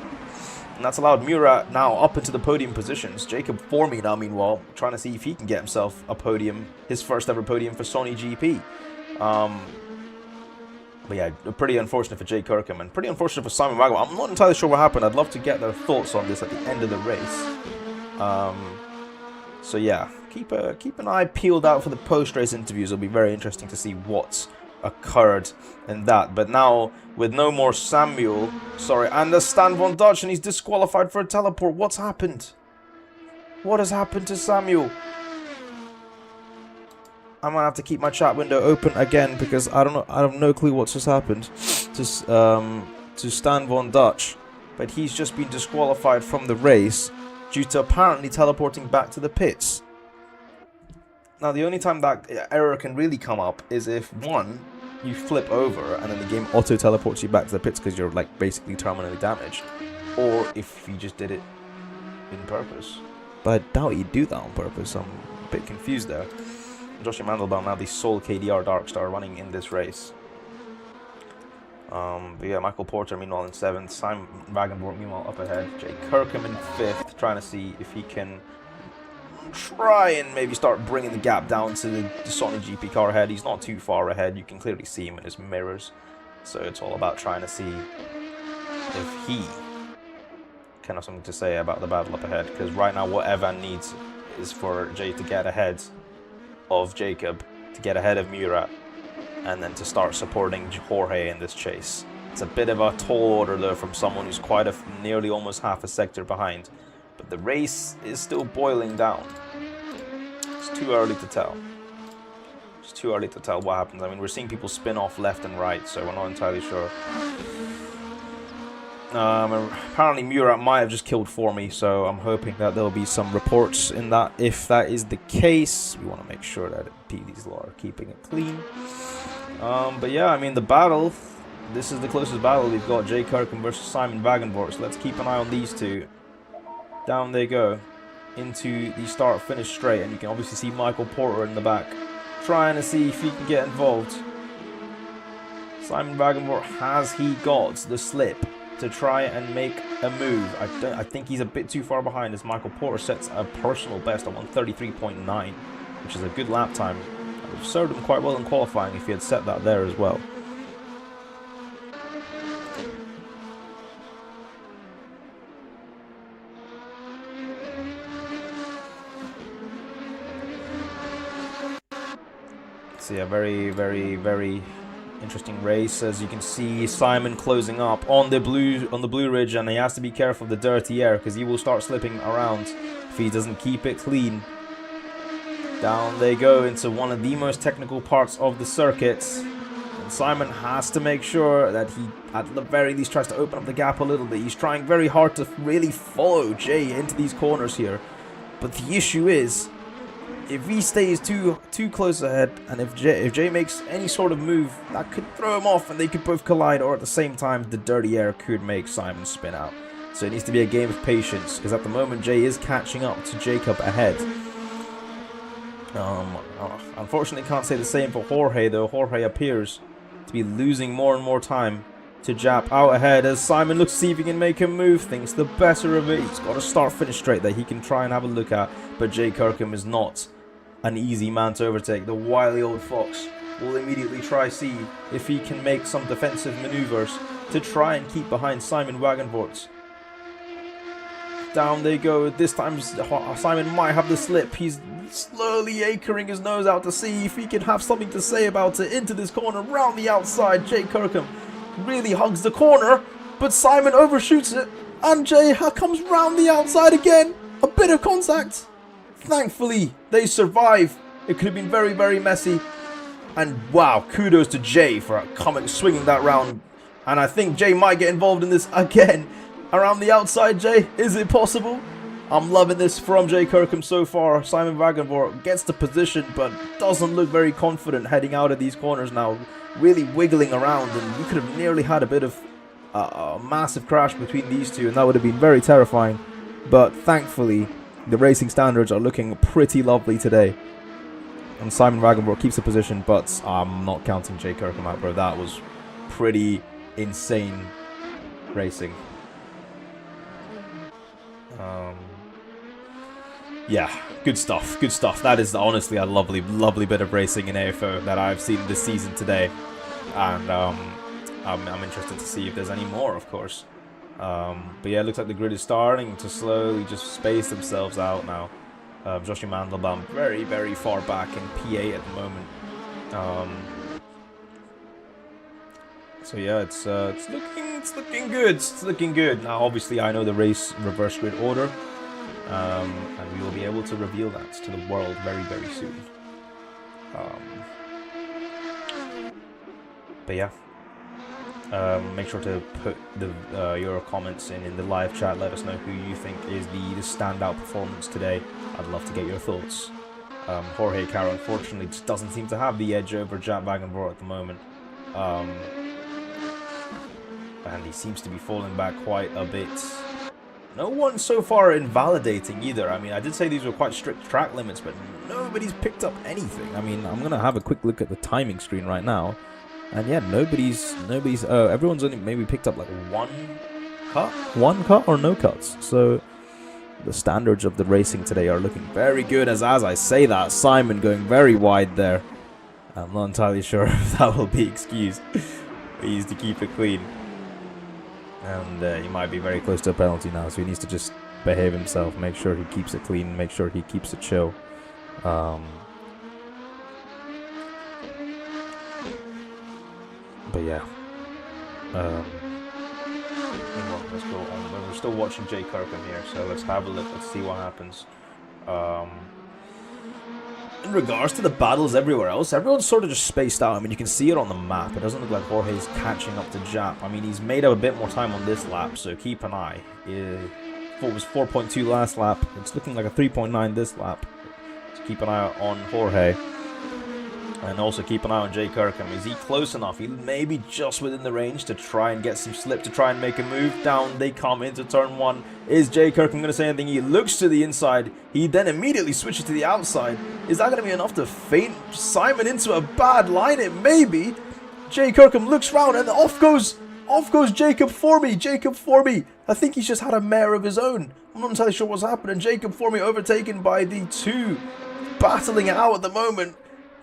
And that's allowed Murat now up into the podium positions. Jacob Formey now, meanwhile, trying to see if he can get himself a podium, his first ever podium for Sony GP. But yeah, pretty unfortunate for Jay Kirkham and pretty unfortunate for Simon Wagenvort. I'm not entirely sure what happened. I'd love to get their thoughts on this at the end of the race. So yeah, keep an eye peeled out for the post-race interviews. It'll be very interesting to see what's occurred in that. But now, with no more Samuel, and Stan Von Dutch, and he's disqualified for a teleport. What's happened? What has happened to Samuel? I'm gonna have to keep my chat window open again because I don't know. I have no clue what's just happened to Stan Von Dutch, but he's just been disqualified from the race due to apparently teleporting back to the pits. Now, the only time that error can really come up is if, one, you flip over and then the game auto-teleports you back to the pits because you're, like, basically terminally damaged. Or if you just did it in purpose. But I doubt you do that on purpose. I'm a bit confused there. Joshi Mandelbaum, now the sole KDR Darkstar running in this race. But yeah, Michael Porter, meanwhile, in 7th. Simon Wagenvort, meanwhile, up ahead. Jay Kirkham in 5th, trying to see if he can try and maybe start bringing the gap down to the Sony GP car ahead. He's not too far ahead. You can clearly see him in his mirrors. So it's all about trying to see if he can have something to say about the battle up ahead, because right now what Evan needs is for Jay to get ahead of Jacob, to get ahead of Murat, and then to start supporting Jorge in this chase. It's a bit of a tall order though from someone who's quite nearly almost half a sector behind, but the race is still boiling down. It's too early to tell. It's too early to tell what happens. I mean, we're seeing people spin off left and right, so we're not entirely sure. Apparently Murat might have just killed for me, so I'm hoping that there'll be some reports in that. If that is the case, we want to make sure that these lot are keeping it clean. But yeah, I mean, the battle, this is the closest battle we've got, Jay Kirkham versus Simon Wagenvoort, so let's keep an eye on these two. Down they go into the start-finish straight, and you can obviously see Michael Porter in the back trying to see if he can get involved. Simon Wagenvoort, has he got the slip to try and make a move? I think he's a bit too far behind, as Michael Porter sets a personal best of 133.9, which is a good lap time. It would have served him quite well in qualifying if he had set that there as well. See, a very, very, very interesting race. As you can see, Simon closing up on the blue ridge, and he has to be careful of the dirty air because he will start slipping around if he doesn't keep it clean. Down they go into one of the most technical parts of the circuit, and Simon has to make sure that he at the very least tries to open up the gap a little bit. He's trying very hard to really follow Jay into these corners here, but the issue is, if he stays too close ahead, and if Jay makes any sort of move, that could throw him off and they could both collide, or at the same time the dirty air could make Simon spin out. So it needs to be a game of patience, because at the moment Jay is catching up to Jacob ahead. Unfortunately can't say the same for Jorge though. Jorge appears to be losing more and more time to Jaap out ahead, as Simon looks to see if he can make him move things the better of it. He's got a start-finish straight that he can try and have a look at, but Jay Kirkham is not an easy man to overtake. The wily old fox will immediately try see if he can make some defensive maneuvers to try and keep behind Simon Wagenvoort. Down they go. This time Simon might have the slip. He's slowly anchoring his nose out to see if he can have something to say about it. Into this corner, round the outside. Jay Kirkham really hugs the corner, but Simon overshoots it, and Jay comes round the outside again. A bit of contact. Thankfully, they survive. It could have been very, very messy. And wow, kudos to Jay for swinging that round. And I think Jay might get involved in this again. Around the outside, Jay, is it possible? I'm loving this from Jay Kirkham so far. Simon Wagenvoort gets the position, but doesn't look very confident heading out of these corners now. Really wiggling around, and you could have nearly had a bit of a massive crash between these two, and that would have been very terrifying. But thankfully, the racing standards are looking pretty lovely today. And Simon Wagenvoort keeps the position, but I'm not counting Jay Kirkham out, bro. That was pretty insane racing. Yeah, good stuff, good stuff. That is honestly a lovely, lovely bit of racing in AFO that I've seen this season today. And I'm interested to see if there's any more, of course. But yeah, it looks like the grid is starting to slowly just space themselves out now. Joshua Mandelbaum very, very far back in P8 at the moment. So yeah, it's looking good. It's looking good. Now, obviously, I know the race reverse grid order, and we will be able to reveal that to the world very, very soon. But yeah. Make sure to put your comments in the live chat. Let us know who you think is the standout performance today. I'd love to get your thoughts. Jorge Caro unfortunately just doesn't seem to have the edge over Jaap Wagenvoort at the moment. And he seems to be falling back quite a bit. No one so far invalidating either. I mean, I did say these were quite strict track limits, but nobody's picked up anything. I mean, I'm going to have a quick look at the timing screen right now. And yeah, everyone's only maybe picked up like one cut or no cuts. So the standards of the racing today are looking very good. As I say that, Simon going very wide there. I'm not entirely sure if that will be excused. He needs to keep it clean. And he might be very close to a penalty now, so he needs to just behave himself, make sure he keeps it clean, make sure he keeps it chill. But yeah. Let's go on. We're still watching Jay Kirkham here, so let's have a look. Let's see what happens. In regards to the battles everywhere else, everyone's sort of just spaced out. I mean, you can see it on the map. It doesn't look like Jorge's catching up to Jaap. I mean, he's made up a bit more time on this lap, so keep an eye. It was 4.2 last lap. It's looking like a 3.9 this lap. So keep an eye on Jorge. And also keep an eye on Jay Kirkham. Is he close enough? He may be just within the range to try and get some slip, to try and make a move. Down they come into turn 1. Is Jay Kirkham going to say anything? He looks to the inside. He then immediately switches to the outside. Is that going to be enough to feint Simon into a bad line? It may be. Jay Kirkham looks round and off goes Jacob Formey. Jacob Formey. I think he's just had a mare of his own. I'm not entirely sure what's happening. Jacob Formey overtaken by the two battling it out at the moment.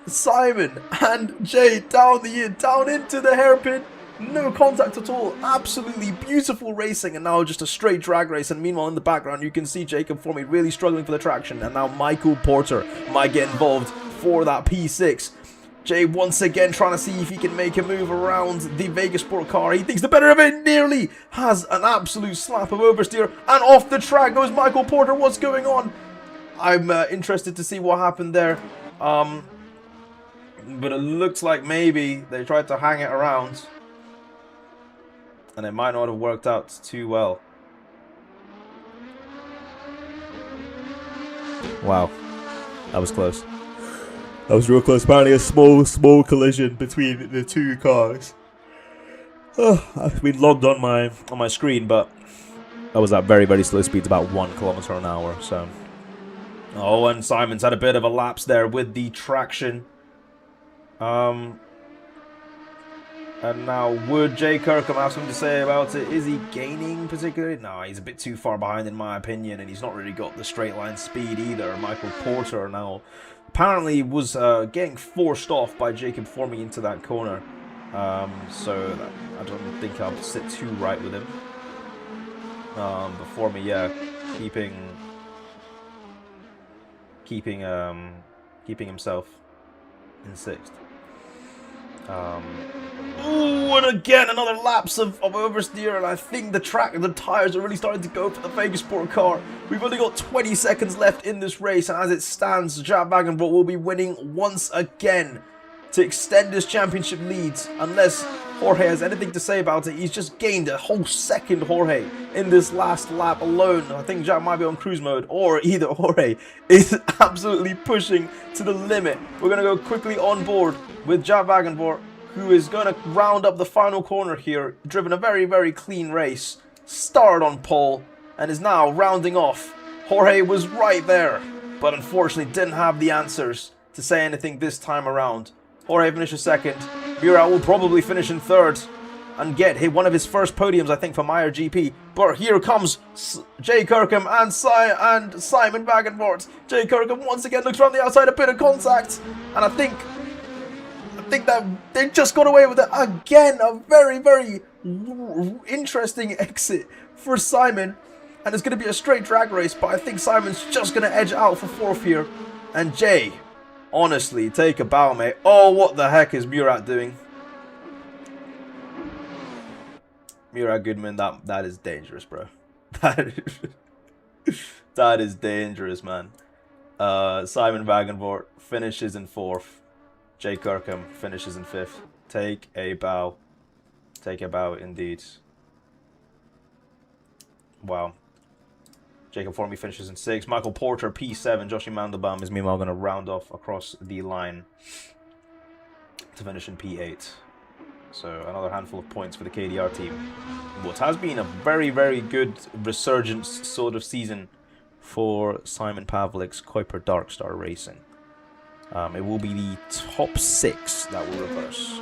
Simon and Jay down into the hairpin. No contact at all. Absolutely beautiful racing, and now just a straight drag race. And meanwhile, in the background, you can see Jacob Formey really struggling for the traction. And now Michael Porter might get involved for that P6. Jay once again trying to see if he can make a move around the Vegasport car. He thinks the better of it. Nearly has an absolute slap of oversteer. And off the track goes Michael Porter. What's going on? I'm interested to see what happened there. But it looks like maybe they tried to hang it around, and it might not have worked out too well. Wow. That was close. That was real close. Apparently a small collision between the two cars. Oh, I've been logged on my screen, but that was at very, very slow speeds, about 1 kilometer an hour. So, oh, and Simon's had a bit of a lapse there with the traction. And now, would Jay Kirkham have something to say about it? Is he gaining particularly? No, he's a bit too far behind in my opinion, and he's not really got the straight line speed either. Michael Porter now apparently was getting forced off by Jacob Formey into that corner. So I don't think I'll sit too right with him. But Formey, yeah, keeping himself in 6th. Ooh, and again another lapse of oversteer, and I think the tires are really starting to go for the Vegasport car. We've only got 20 seconds left in this race, and as it stands, Jaap will be winning once again to extend his championship leads, unless Jorge has anything to say about it. He's just gained a whole second, Jorge, in this last lap alone. I think Jaap might be on cruise mode, or either Jorge is absolutely pushing to the limit. We're going to go quickly on board with Jaap, who is going to round up the final corner here. Driven a very, very clean race. Started on pole and is now rounding off. Jorge was right there, but unfortunately didn't have the answers to say anything this time around. Jorge finishes 2nd. Murat will probably finish in 3rd and get one of his first podiums, I think, for Meyer GP. But here comes Jay Kirkham and Simon Wagenvoort. Jay Kirkham once again looks around the outside, a bit of contact, and I think that they just got away with it again. A very, very interesting exit for Simon, and it's going to be a straight drag race, but I think Simon's just going to edge out for 4th here. And Jay, honestly, take a bow, mate. Oh, what the heck is Murat doing? Murat Goodman, that is dangerous, bro. That is dangerous, man. Simon Wagenvoort finishes in 4th. Jay Kirkham finishes in 5th. Take a bow. Take a bow, indeed. Wow. Jacob Formey finishes in 6th. Michael Porter, P7. Joshi Mandelbaum is meanwhile going to round off across the line to finish in P8. So another handful of points for the KDR team. What has been a very, very good resurgence sort of season for Simon Pavlik's Kuiper Darkstar Racing. It will be the top 6 that will reverse.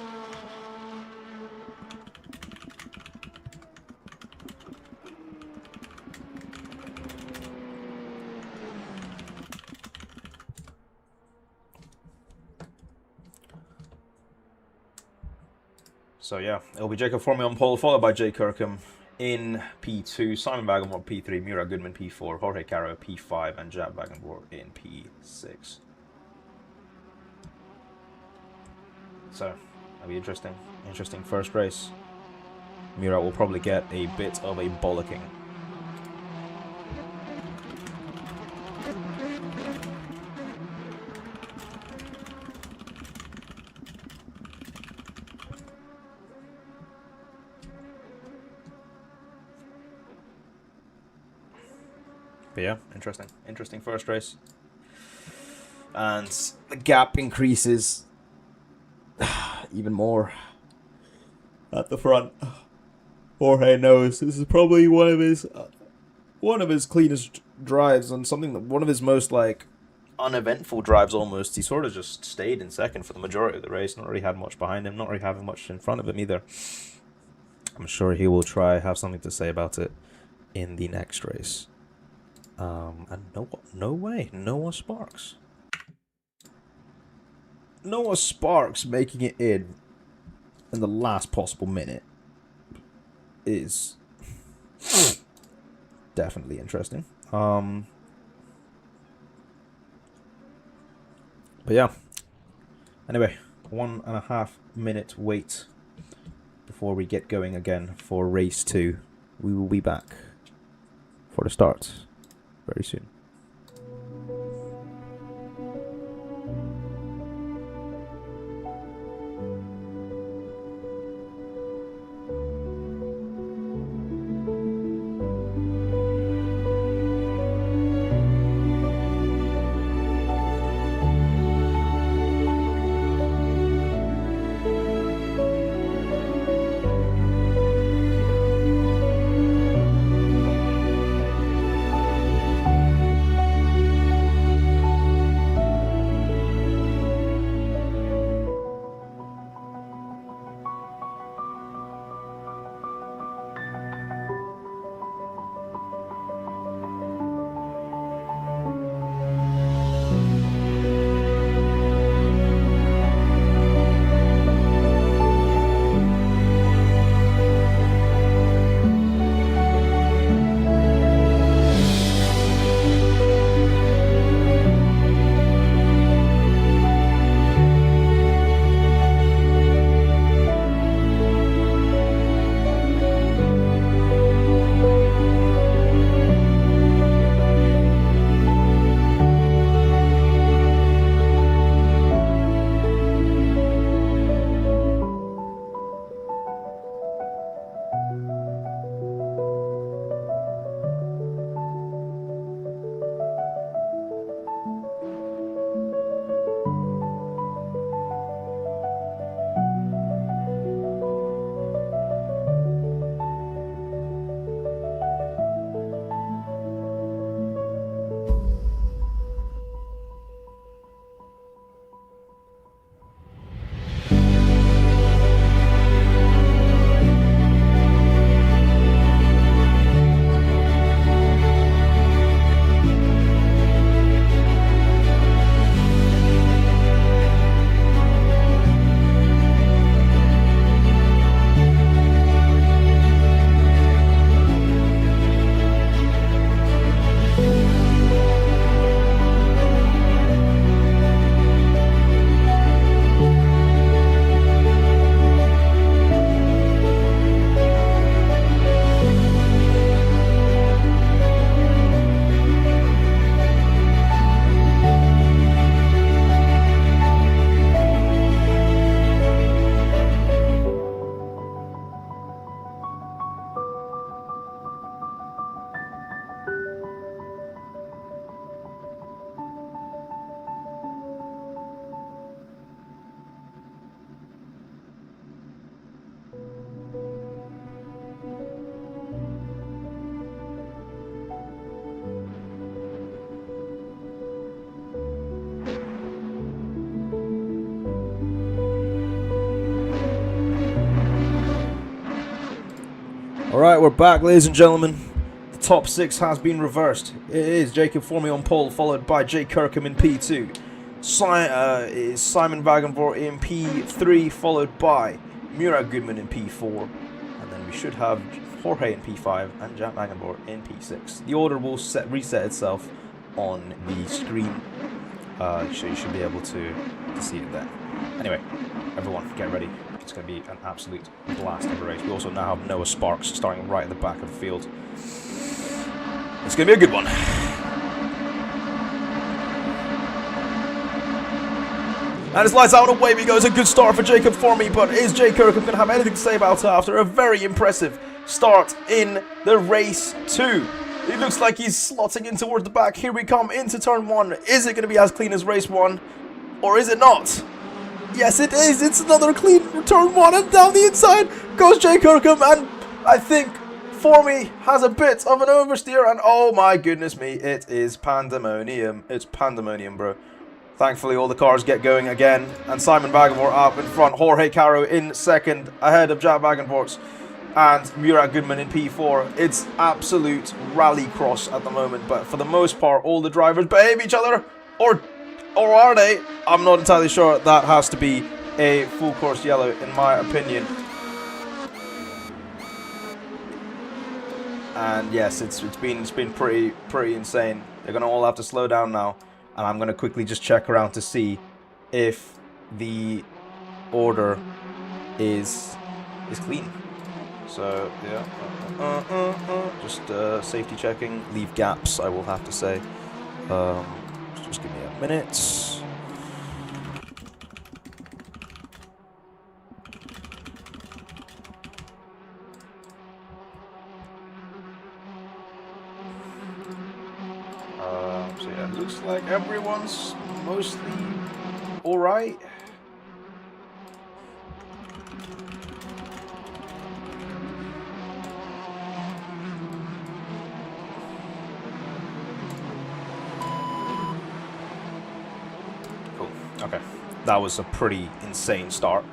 So yeah, it'll be Jacob Formey on pole, followed by Jay Kirkham in P2, Simon Wagenborg P3, Mira Goodman P4, Jorge Caro P5, and Jaap Wagenborg in P6. So, that'll be interesting. Interesting first race. Mira will probably get a bit of a bollocking. But yeah, interesting first race. And the gap increases even more at the front. Jorge knows this is probably one of his cleanest drives, and one of his most like uneventful drives almost. He sort of just stayed in second for the majority of the race, not really had much behind him, not really having much in front of him either. I'm sure he will have something to say about it in the next race. And Noah Sparks. Noah Sparks making it in the last possible minute is definitely interesting. But yeah. Anyway, 1.5 minute wait before we get going again for race 2. We will be back for the start very soon. Alright, we're back, ladies and gentlemen. The top 6 has been reversed. It is Jacob Formey on pole, followed by Jay Kirkham in P2. Is Simon Wagenborg in P3, followed by Mira Goodman in P4. And then we should have Jorge in P5, and Jaap in P6. The order will reset itself on the screen, so you should be able to see it there. Anyway, everyone, get ready. It's going to be an absolute blast of a race. We also now have Noah Sparks starting right at the back of the field. It's going to be a good one. And it's lights out and away he goes. A good start for Jacob for me, but is Jay Kirkham going to have anything to say about it after a very impressive start in the race 2? It looks like he's slotting in towards the back. Here we come into turn 1. Is it going to be as clean as race 1? Or is it not? Yes, it is. It's another clean turn 1, and down the inside goes Jay Kirkham, and I think Formy has a bit of an oversteer, and oh my goodness me, it is pandemonium. It's pandemonium, bro. Thankfully, all the cars get going again, and Simon Wagenvoort up in front. Jorge Caro in second, ahead of Jaap Wagenvoort and Murat Goodman in P4. It's absolute rally cross at the moment, but for the most part, all the drivers behave each other, or are they? I'm not entirely sure. That has to be a full course yellow, in my opinion. And yes, it's been pretty insane. They're gonna all have to slow down now. And I'm going to quickly just check around to see if the order is clean. So, yeah. Just safety checking. Leave gaps, I will have to say. Just give me a minute. So yeah, it looks like everyone's mostly alright. Cool. Okay. That was a pretty insane start,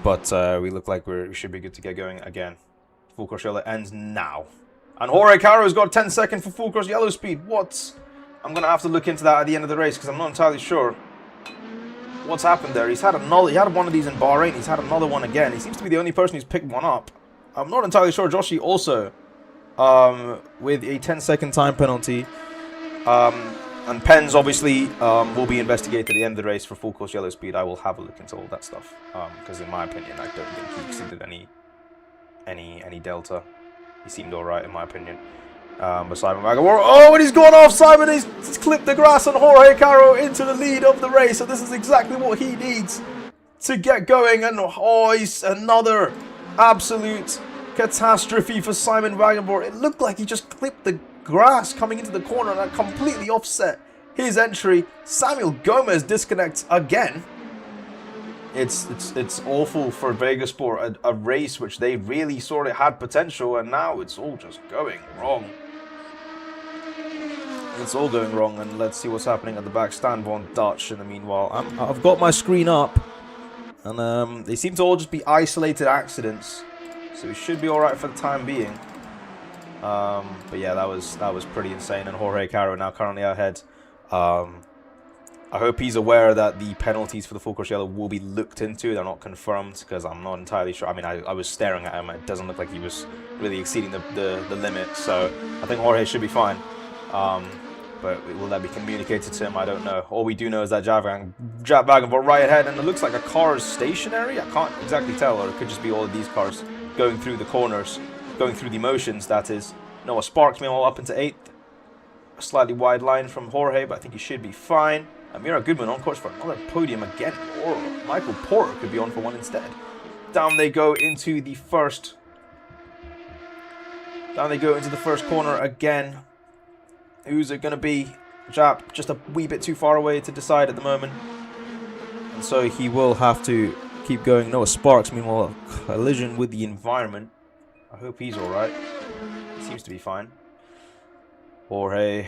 but we look like we should be good to get going again. Full course yellow ends now. And Jorge Caro's got 10 seconds for full course yellow speed. What? I'm going to have to look into that at the end of the race because I'm not entirely sure what's happened there. He had one of these in Bahrain. He's had another one again. He seems to be the only person who's picked one up. I'm not entirely sure. Joshi also with a 10-second time penalty. And Pens obviously will be investigated at the end of the race for full course yellow speed. I will have a look into all that stuff because in my opinion, I don't think he exceeded any delta. He seemed alright in my opinion. But Simon Wagenvoort, oh, and he's gone off. Simon, he's clipped the grass, and Jorge Caro into the lead of the race. So this is exactly what he needs to get going. And oh, it's another absolute catastrophe for Simon Wagenvoort. It looked like he just clipped the grass coming into the corner, and that completely offset his entry. Samuel Gomez disconnects again. It's awful for Vegasport, a race which they really sort of had potential, and now it's all just going wrong. It's all going wrong, and let's see what's happening at the back. Stan Von Dutch in the meanwhile. I've got my screen up, and they seem to all just be isolated accidents, so we should be alright for the time being. But yeah, that was pretty insane, and Jorge Caro now currently ahead. I hope he's aware that the penalties for the full course yellow will be looked into. They're not confirmed because I'm not entirely sure. I mean, I was staring at him. It doesn't look like he was really exceeding the limit. So I think Jorge should be fine. But will that be communicated to him? I don't know. All we do know is that Jaap Wagenvoort right ahead, and it looks like a car is stationary. I can't exactly tell, or it could just be all of these cars going through the corners, going through the motions, that is. Noah Sparks meanwhile up into 8th. A slightly wide line from Jorge, but I think he should be fine. Murat Goodman on course for another podium again, or Michael Porter could be on for one instead. Down they go into the first. Down they go into the first corner again. Who's it going to be? Jaap just a wee bit too far away to decide at the moment, and so he will have to keep going. Noah Sparks meanwhile a collision with the environment. I hope he's all right. He seems to be fine. Jorge,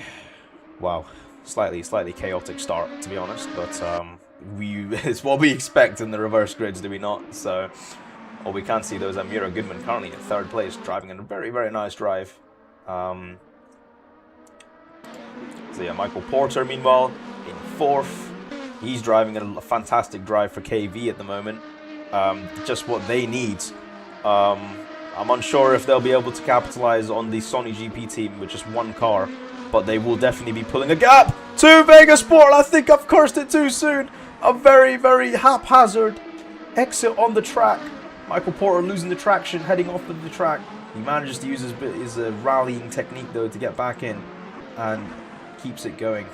wow. Slightly chaotic start, to be honest, but it's what we expect in the reverse grids, do we not? So all we can see though is that Murat Goodman currently in 3rd place, driving in a very, very nice drive. So yeah, Michael Porter meanwhile in 4th. He's driving a fantastic drive for KV at the moment. Just what they need. I'm unsure if they'll be able to capitalize on the Sony GP team with just one car, but they will definitely be pulling a gap to Vegas Sport. I think I've cursed it too soon. A very, very haphazard exit on the track. Michael Porter losing the traction, heading off of the track. He manages to use his rallying technique, though, to get back in and keeps it going.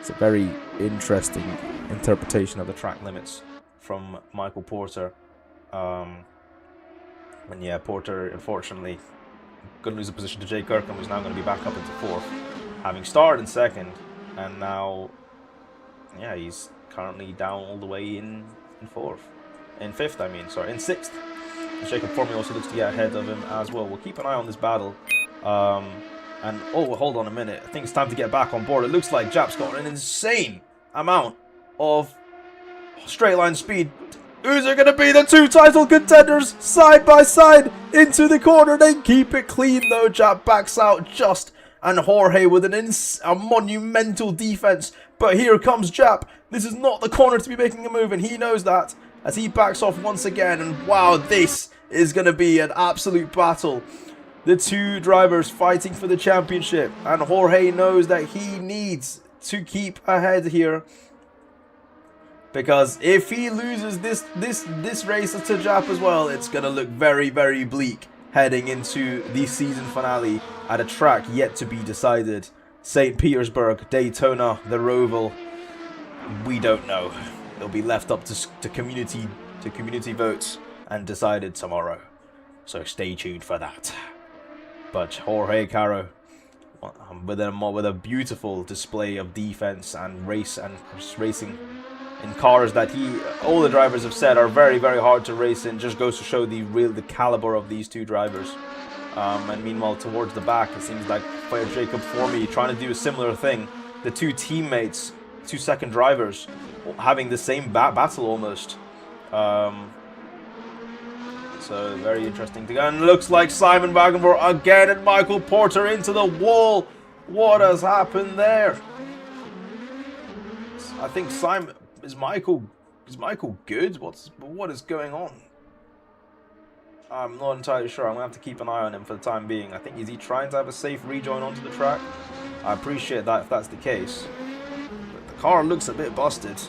It's a very interesting interpretation of the track limits from Michael Porter. And yeah, Porter, unfortunately, going to lose a position to Jay Kirkham, who's now going to be back up into 4th, having started in 2nd, and now, yeah, he's currently down all the way in 4th. In 5th, I mean, sorry, in 6th. Jacob Formey also looks to get ahead of him as well. We'll keep an eye on this battle. And, oh, hold on a minute. I think it's time to get back on board. It looks like Jaap's got an insane amount of straight line speed. Who's it going to be? The 2 title contenders side by side into the corner. They keep it clean though. Jaap backs out just, and Jorge with a monumental defense. But here comes Jaap. This is not the corner to be making a move, and he knows that as he backs off once again. And wow, this is going to be an absolute battle. The 2 drivers fighting for the championship, and Jorge knows that he needs to keep ahead here. Because if he loses this race to Jaap as well, it's going to look very, very bleak heading into the season finale at a track yet to be decided. St. Petersburg, Daytona, the Roval, we don't know. It'll be left up to community votes and decided tomorrow. So stay tuned for that. But Jorge Caro, with a beautiful display of defense and racing in cars that all the drivers have said are very, very hard to race in, just goes to show the caliber of these 2 drivers. And meanwhile, towards the back, it seems like Jacob Formey trying to do a similar thing. The 2 teammates, 2 second drivers, having the same battle almost. So very interesting to go. And looks like Simon Wagenborg again and Michael Porter into the wall. What has happened there? I think Simon... Is Michael good? What is going on? I'm not entirely sure. I'm going to have to keep an eye on him for the time being. I think, is he trying to have a safe rejoin onto the track? I appreciate that if that's the case. But the car looks a bit busted.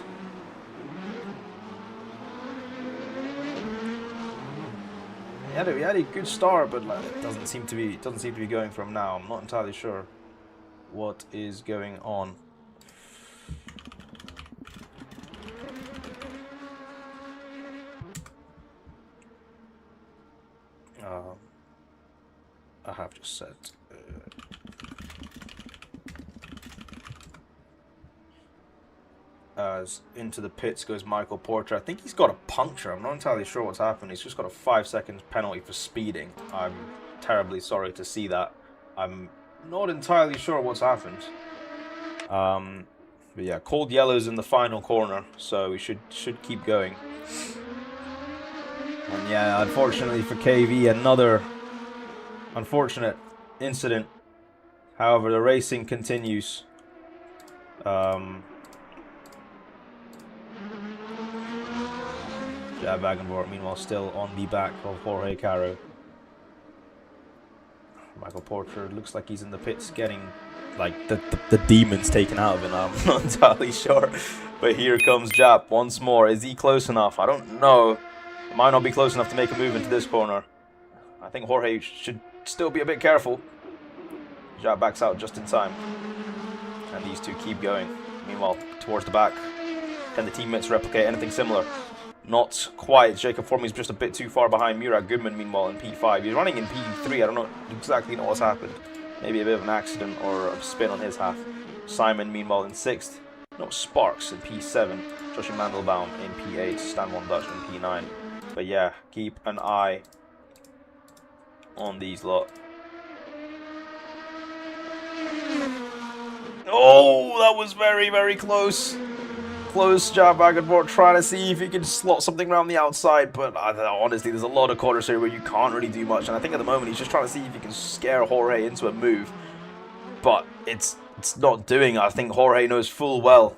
He had a good start, but like, it doesn't seem to be going from now. I'm not entirely sure what is going on. I have just set as into the pits goes Michael Porter. I think he's got a puncture. I'm not entirely sure what's happened. He's just got a 5-second penalty for speeding. I'm terribly sorry to see that. I'm not entirely sure what's happened. But yeah, cold yellows in the final corner, so we should keep going. And yeah, unfortunately for KV, another unfortunate incident. However, the racing continues. Jaap Wagenborg, meanwhile, still on the back of Jorge Caro. Michael Porter looks like he's in the pits getting like the demons taken out of him. I'm not entirely sure. But here comes Jaap once more. Is he close enough? I don't know. Might not be close enough to make a move into this corner. I think Jorge should still be a bit careful. Jaap backs out just in time. And these 2 keep going. Meanwhile, towards the back. Can the teammates replicate anything similar? Not quite. Jacob Formey is just a bit too far behind Murat Goodman, meanwhile, in P5. He's running in P3. I don't exactly know what's happened. Maybe a bit of an accident or a spin on his half. Simon, meanwhile, in 6th. No, Sparks in P7. Joshua Mandelbaum in P8. Stan Van Dutch in P9. But yeah, keep an eye on these lot. Oh, that was very, very close. Close Jaap Wagenborg trying to see if he can slot something around the outside. But honestly, there's a lot of corners here where you can't really do much. And I think at the moment he's just trying to see if he can scare Jorge into a move. But it's not doing. I think Jorge knows full well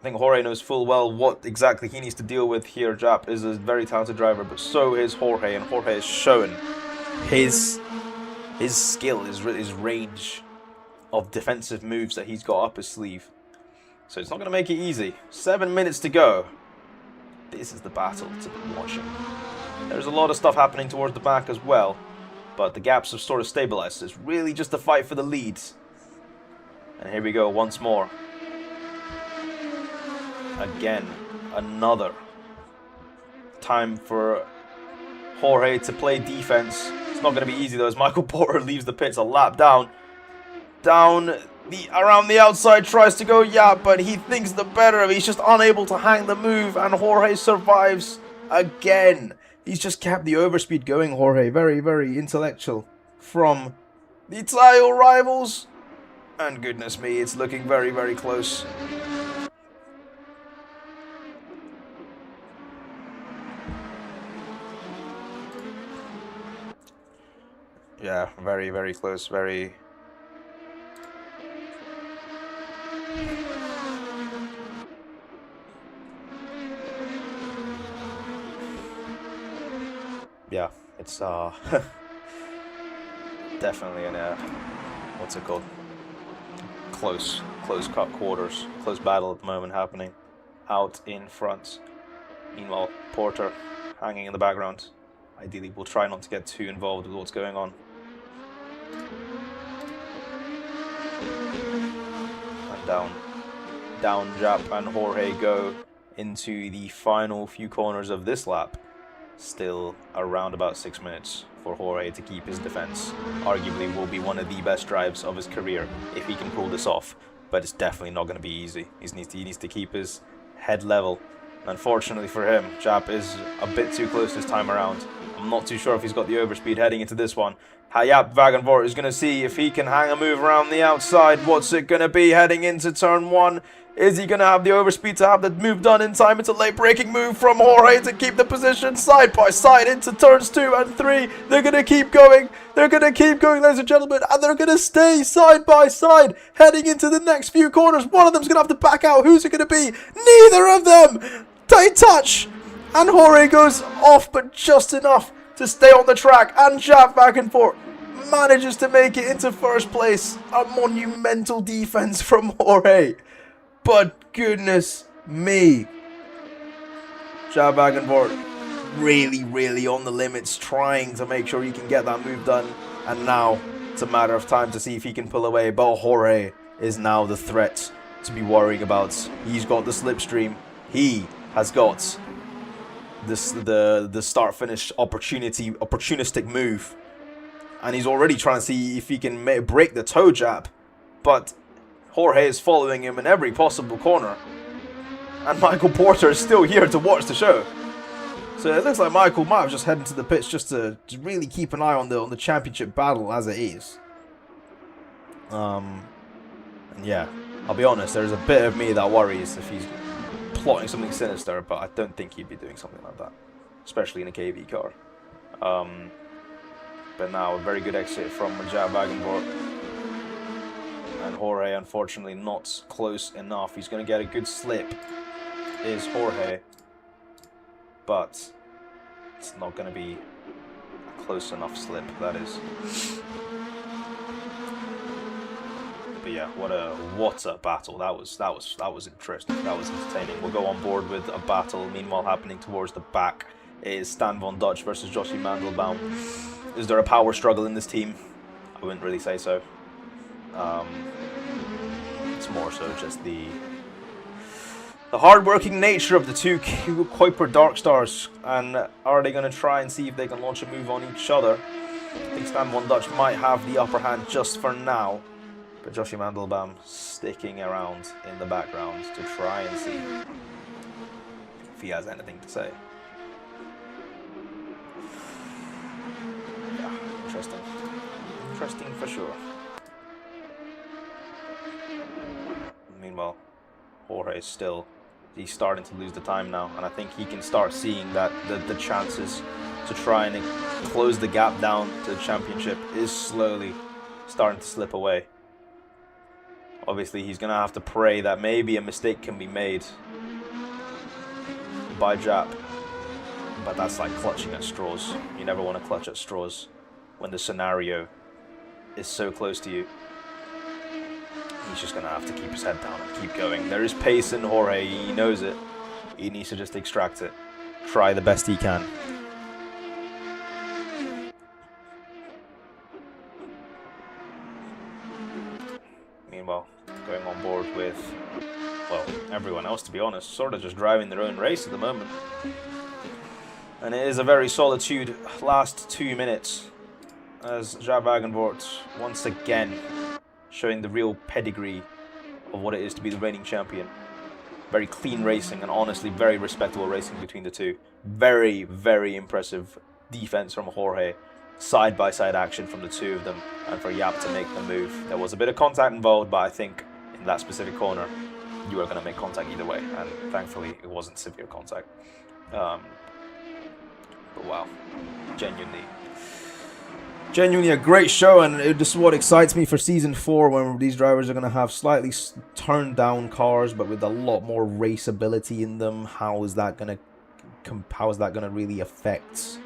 think Jorge knows full well what exactly he needs to deal with here. Jaap is a very talented driver, but so is Jorge, and Jorge has shown his skill, his range of defensive moves that he's got up his sleeve. So it's not going to make it easy. 7 minutes to go. This is the battle to be watching. There's a lot of stuff happening towards the back as well, but the gaps have sort of stabilized. It's really just a fight for the leads. And here we go once more. Again, another time for Jorge to play defense. It's not going to be easy though, as Michael Porter leaves the pits a lap down. Around the outside, tries to go Jaap, but he thinks the better of it. He's just unable to hang the move, and Jorge survives again. He's just kept the overspeed going, Jorge. Very, very intellectual from the title rivals. And goodness me, it's looking very, very close. Yeah, very, very close. Very... Yeah, it's definitely in a, what's it called? Close cut quarters. Close battle at the moment happening out in front. Meanwhile, Porter hanging in the background. Ideally, we'll try not to get too involved with what's going on. And down Jaap and Jorge go into the final few corners of this lap. Still around about 6 minutes for Jorge to keep his defense. Arguably will be one of the best drives of his career if he can pull this off, but it's definitely not going to be easy. He needs to keep his head level. Unfortunately for him, Jaap is a bit too close this time around. I'm not too sure if he's got the overspeed heading into this one. Jaap Wagenvoort is going to see if he can hang a move around the outside. What's it going to be heading into turn 1? Is he going to have the overspeed to have the move done in time? It's a late braking move from Jorge to keep the position side by side into turns 2 and 3. They're going to keep going. They're going to keep going, ladies and gentlemen. And they're going to stay side by side heading into the next few corners. One of them's going to have to back out. Who's it going to be? Neither of them. Tight touch. And Jorge goes off, but just enough to stay on the track. And Jaap Wagenvoort manages to make it into first place. A monumental defense from Jorge. But goodness me, Jaap Wagenvoort really on the limits, trying to make sure he can get that move done. And now it's a matter of time to see if he can pull away. But Jorge is now the threat to be worrying about. He's got the slipstream. He has got the start-finish opportunistic move. And he's already trying to see if he can break the toe Jaap. But Jorge is following him in every possible corner. And Michael Porter is still here to watch the show. So it looks like Michael might have just headed to the pits just to really keep an eye on the championship battle as it is. And yeah, I'll be honest, there's a bit of me that worries if he's plotting something sinister, but I don't think he'd be doing something like that. Especially in a KV car. But now a very good exit from Jaap Wagenvoort. And Jorge, unfortunately, not close enough. He's going to get a good slip, is Jorge. But it's not going to be a close enough slip, that is. But yeah, what a battle. That was interesting. That was entertaining. We'll go on board with a battle. Meanwhile, happening towards the back is Stan Von Dutch versus Joshi Mandelbaum. Is there a power struggle in this team? I wouldn't really say so. It's more so just the hard-working nature of the two Kuiper Dark Stars. And are they going to try and see if they can launch a move on each other? I think Stan Von Dutch might have the upper hand just for now. But Joshi Mandelbaum sticking around in the background to try and see if he has anything to say. Yeah, interesting. Interesting for sure. Meanwhile, Jorge is he's starting to lose the time now, and I think he can start seeing that the chances to try and close the gap down to the championship is slowly starting to slip away. Obviously, he's going to have to pray that maybe a mistake can be made by Jaap. But that's like clutching at straws. You never want to clutch at straws when the scenario is so close to you. He's just going to have to keep his head down and keep going. There is pace in Jorge. He knows it. He needs to just extract it. Try the best he can. Meanwhile, going on board with, well, everyone else, to be honest, sort of just driving their own race at the moment. And it is a very solitude last 2 minutes as Jaap Wagenvoort once again showing the real pedigree of what it is to be the reigning champion. Very clean racing and honestly very respectable racing between the two. Very, very impressive defense from Jorge. Side-by-side action from the two of them, and for Jaap to make the move. There was a bit of contact involved, but I think in that specific corner you were going to make contact either way, and thankfully it wasn't severe contact. But wow, genuinely a great show, and this is what excites me for Season 4, when these drivers are going to have slightly turned down cars, but with a lot more race ability in them. How is that going to really affect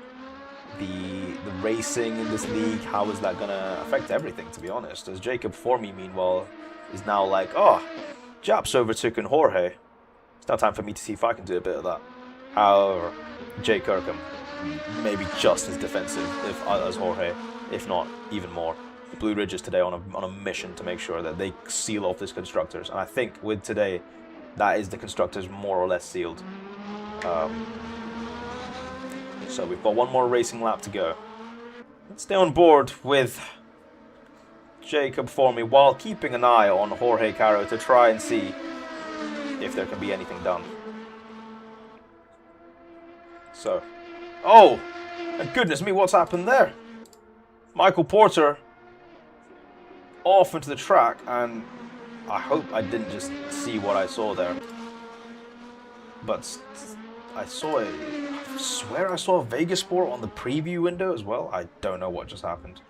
the racing in this league? How is that going to affect everything, to be honest? As Jacob Formy, meanwhile, is now like, oh, Jaap's overtaken Jorge. It's now time for me to see if I can do a bit of that. However, Jay Kirkham, maybe just as defensive as Jorge, if not even more. The Blue Ridges today on a mission to make sure that they seal off this Constructors. And I think with today, that is the Constructors more or less sealed. So we've got one more racing lap to go. Let's stay on board with Jacob Formy while keeping an eye on Jorge Caro to try and see if there can be anything done. So, oh, and goodness me, what's happened there? Michael Porter off into the track, and I hope I didn't just see what I saw there. But I swear I saw a Vegas Sport on the preview window as well. I don't know what just happened.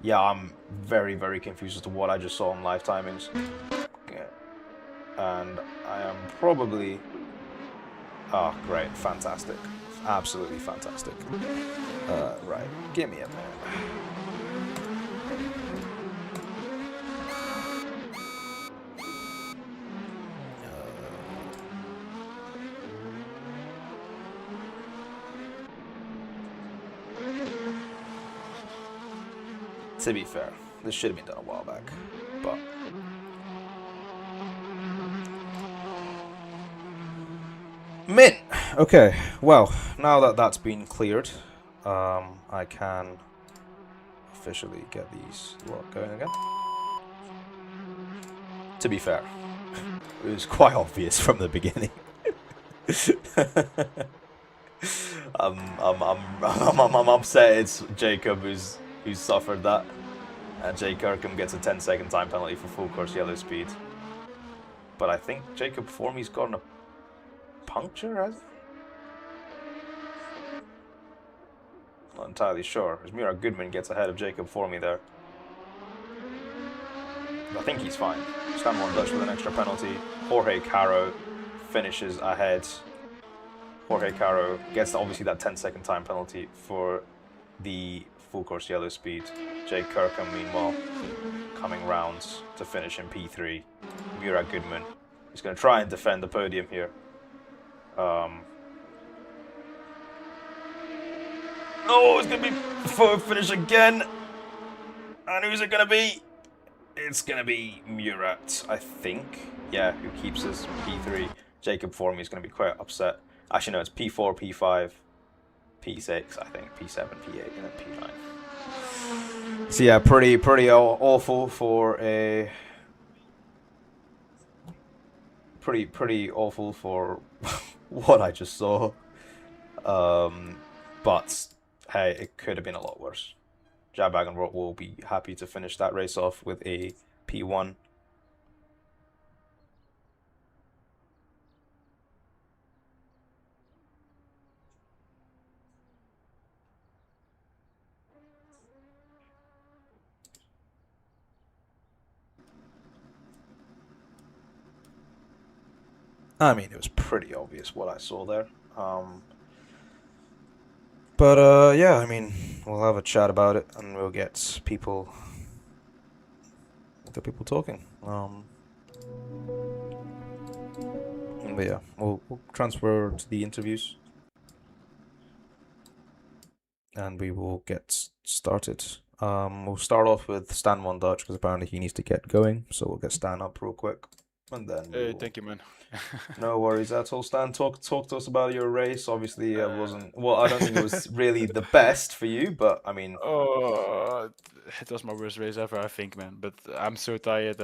Yeah, I'm very, very confused as to what I just saw on live timings. Yeah. And I am probably... Oh, great. Fantastic. Absolutely fantastic. Right. Give me a minute. To be fair, this should have been done a while back, but... Mint! Okay, well, now that that's been cleared, I can officially get these going again. To be fair, it was quite obvious from the beginning. I'm upset it's Jacob who's suffered that. And Jay Kirkham gets a 10-second time penalty for full course yellow speed. But I think Jacob Formy's gotten a puncture, has he? Not entirely sure, as Mira Goodman gets ahead of Jacob Formy there. I think he's fine. Stanmore Dutch with an extra penalty. Jorge Caro finishes ahead. Jorge Caro gets obviously that 10-second time penalty for the full course yellow speed. Jay Kirkham, meanwhile, coming round to finish in P3. Mira Goodman is going to try and defend the podium here. Oh, it's going to be photo finish again. And who's it going to be? It's going to be Murat, I think. Yeah, who keeps his P3. Jacob Formy is going to be quite upset. Actually, no, it's P4, P5, P6, I think, P7, P8, and then P9. So yeah, pretty awful for a... Pretty awful for what I just saw. But, hey, it could have been a lot worse. Jaap Wagenvoort will be happy to finish that race off with a P1. I mean, it was pretty obvious what I saw there. But yeah, I mean, we'll have a chat about it, and we'll get people talking. But yeah, we'll transfer to the interviews, and we will get started. We'll start off with Stan Von Dutch because apparently he needs to get going, so we'll get Stan up real quick, and then Thank you, man. No worries at all, Stan. Talk to us about your race. Obviously, it wasn't well. I don't think it was really the best for you, but I mean, Oh, it was my worst race ever, I think, man. But I'm so tired,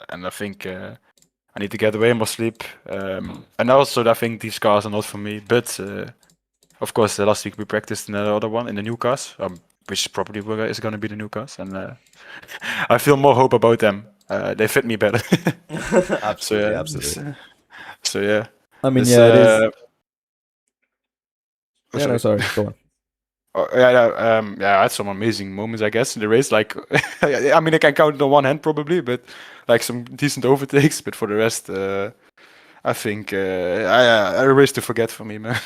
and I think I need to get way more sleep. And also, I think these cars are not for me. But of course, last week we practiced in the other one in the new cars, which probably is going to be the new cars, and I feel more hope about them. They fit me better. absolutely, so, absolutely. So yeah. I mean, This, yeah, it is. oh, Yeah, no, sorry. Go on. Oh, yeah, I had some amazing moments, I guess, in the race. Like, I mean, I can count it on one hand probably, but like some decent overtakes. But for the rest, I think a race to forget for me, man.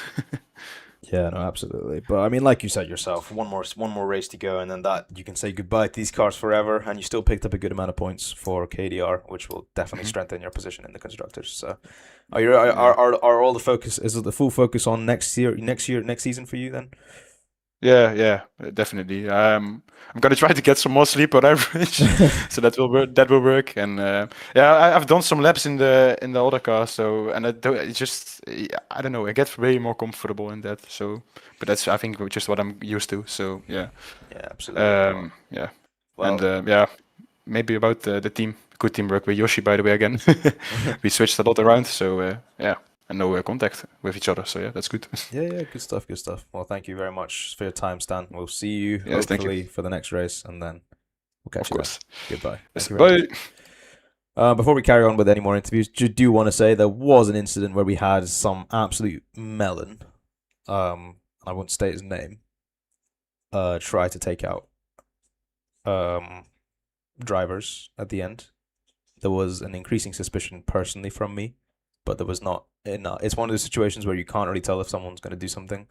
Yeah, no, absolutely. But I mean, like you said yourself, one more race to go, and then that you can say goodbye to these cars forever. And you still picked up a good amount of points for KDR, which will definitely strengthen your position in the constructors. So, are all the focus? Is it the full focus on next season for you then? Yeah, definitely. I'm gonna try to get some more sleep on average, so that will work. That will work. And yeah, I've done some laps in the other car, so and it just I don't know. I get way more comfortable in that. So, but that's I think just what I'm used to. So yeah. Yeah, absolutely. Yeah. Well, And yeah, maybe about the team. Good teamwork with Yoshi, by the way. Again, we switched a lot around. So yeah. And no contact with each other, so yeah, that's good. yeah, good stuff. Well, thank you very much for your time, Stan. We'll see you Yes, thank you. hopefully for the next race, and then we'll catch Of you course. then. Goodbye. Yes, Thank you very bye. much. Before we carry on with any more interviews, do want to say there was an incident where we had some absolute melon, I won't state his name, try to take out drivers at the end. There was an increasing suspicion personally from me, but there was not enough. It's one of those situations where you can't really tell if someone's going to do something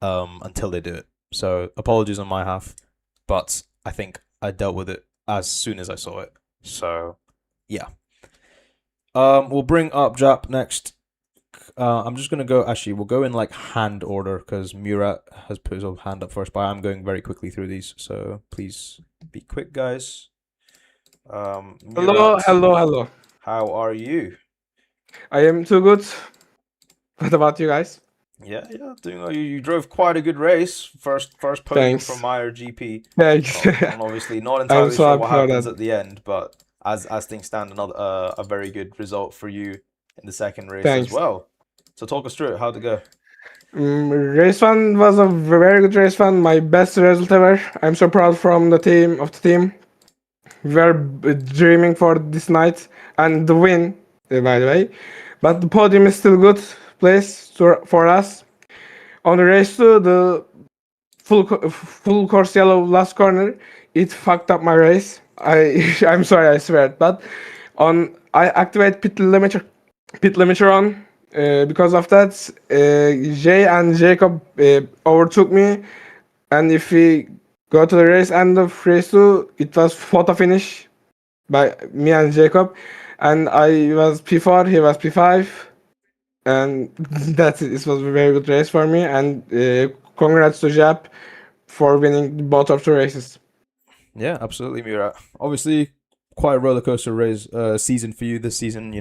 until they do it. So apologies on my half, but I think I dealt with it as soon as I saw it. So yeah. We'll bring up Jaap next. I'm just gonna go. Actually, we'll go in like hand order because Murat has put his hand up first. But I'm going very quickly through these, so please be quick, guys. Murat, Hello. how are you? I am too good. What about you guys? Yeah, doing well. You drove quite a good race. First podium Thanks. from Meyer GP. Thanks. And obviously not entirely so sure happy what for happens that. at the end, but as things stand, another a very good result for you in the second race Thanks. as well. So talk us through it. How'd it go? Race one was a very good race one. My best result ever. I'm so proud from the team. We were dreaming for this night and the win, by the way. But the podium is still good place for us. On the race two, the full course yellow last corner, it fucked up my race. I'm sorry, I swear. But I activate pit limiter on. Because of that, Jay and Jacob overtook me, and if we go to the race end of race 2, it was photo finish by me and Jacob, and I was P4, he was P5, and that's it. It was a very good race for me, and congrats to Jaap for winning both of the races. Yeah, absolutely, Murat. Obviously, quite a roller coaster race season for you this season.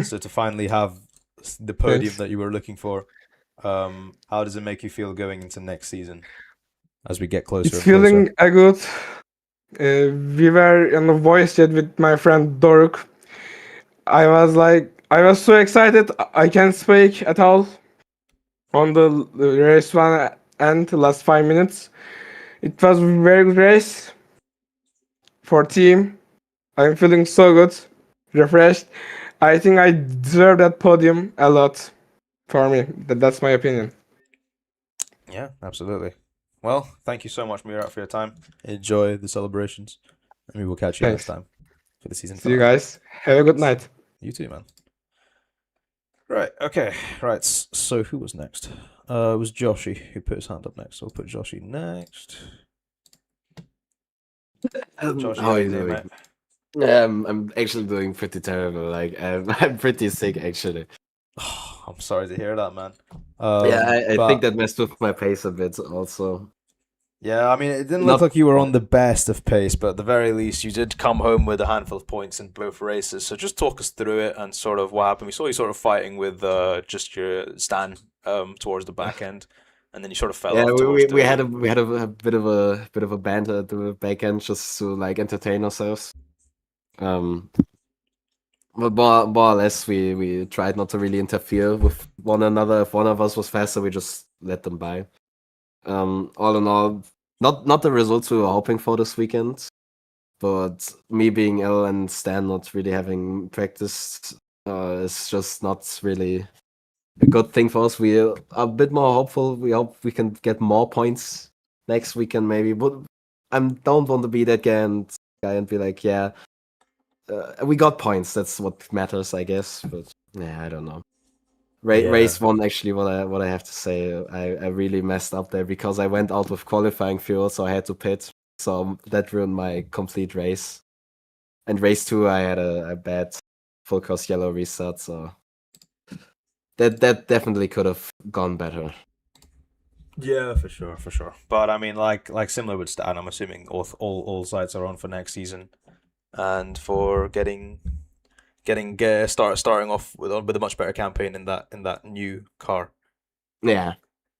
So to finally have the podium Thanks. that you were looking for, how does it make you feel going into next season as we get closer? It's feeling good. We were on a voice chat with my friend Doruk. I was so excited. I can't speak at all on the race one and the last 5 minutes. It was a very good race for team. I'm feeling so good, refreshed. I think I deserve that podium a lot for me. That's my opinion. Yeah, absolutely. Well, thank you so much, Murat, for your time. Enjoy the celebrations, and we will catch you next time for the season See you finale. guys. Have a good night. You too, man. Right. Okay. Right. So who was next? It was Joshy who put his hand up next. So we'll put Joshy next. Joshy, how are you doing, doing? mate? I'm actually doing pretty terrible. Like, I'm pretty sick actually. I'm sorry to hear that, man. I but- think that messed with my pace a bit also. Yeah, I mean, it didn't Not- look like you were on the best of pace, but at the very least, you did come home with a handful of points in both races. So just talk us through it and sort of what happened. We saw you sort of fighting with just your Stan towards the back end, and then you sort of fell Yeah, off we, towards we, we the... had a bit of a banter at the back end just to like entertain ourselves. But more or less, we tried not to really interfere with one another. If one of us was faster, we just let them by. All in all, not the results we were hoping for this weekend, but me being ill and Stan not really having practiced is just not really a good thing for us. We are a bit more hopeful. We hope we can get more points next weekend, maybe. But I don't want to be that guy and be like, yeah, we got points. That's what matters, I guess. But yeah, I don't know. Yeah. Race one, actually, what I have to say, I really messed up there because I went out with qualifying fuel, so I had to pit. So that ruined my complete race. And race two, I had a bad full course yellow restart, so that definitely could have gone better. Yeah, for sure. But I mean, like similar with Stan, I'm assuming all sites are on for next season, and for starting off with a much better campaign in that new car. Yeah.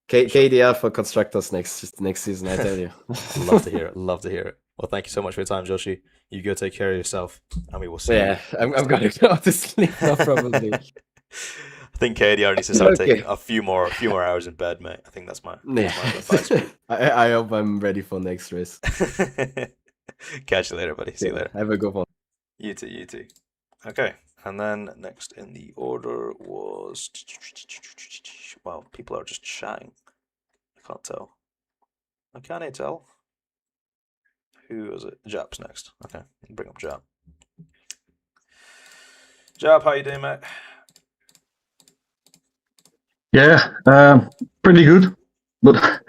KDR for constructors next season, I tell you. Love to hear it. Love to hear it. Well, thank you so much for your time, Joshi. You go take care of yourself, and we will see. Yeah, I'm gonna go to sleep now, probably. I think KDR needs to start Okay. taking a few more hours in bed, mate. I think that's my advice. I hope I'm ready for next race. Catch you later, buddy. See you later. Have a good one. You too. Okay, and then next in the order was... Wow, people are just chatting. I can't tell. Can I tell? Who is it? Jaap's next. Okay, bring up Jaap. Jaap, how you doing, mate? Yeah, pretty good. But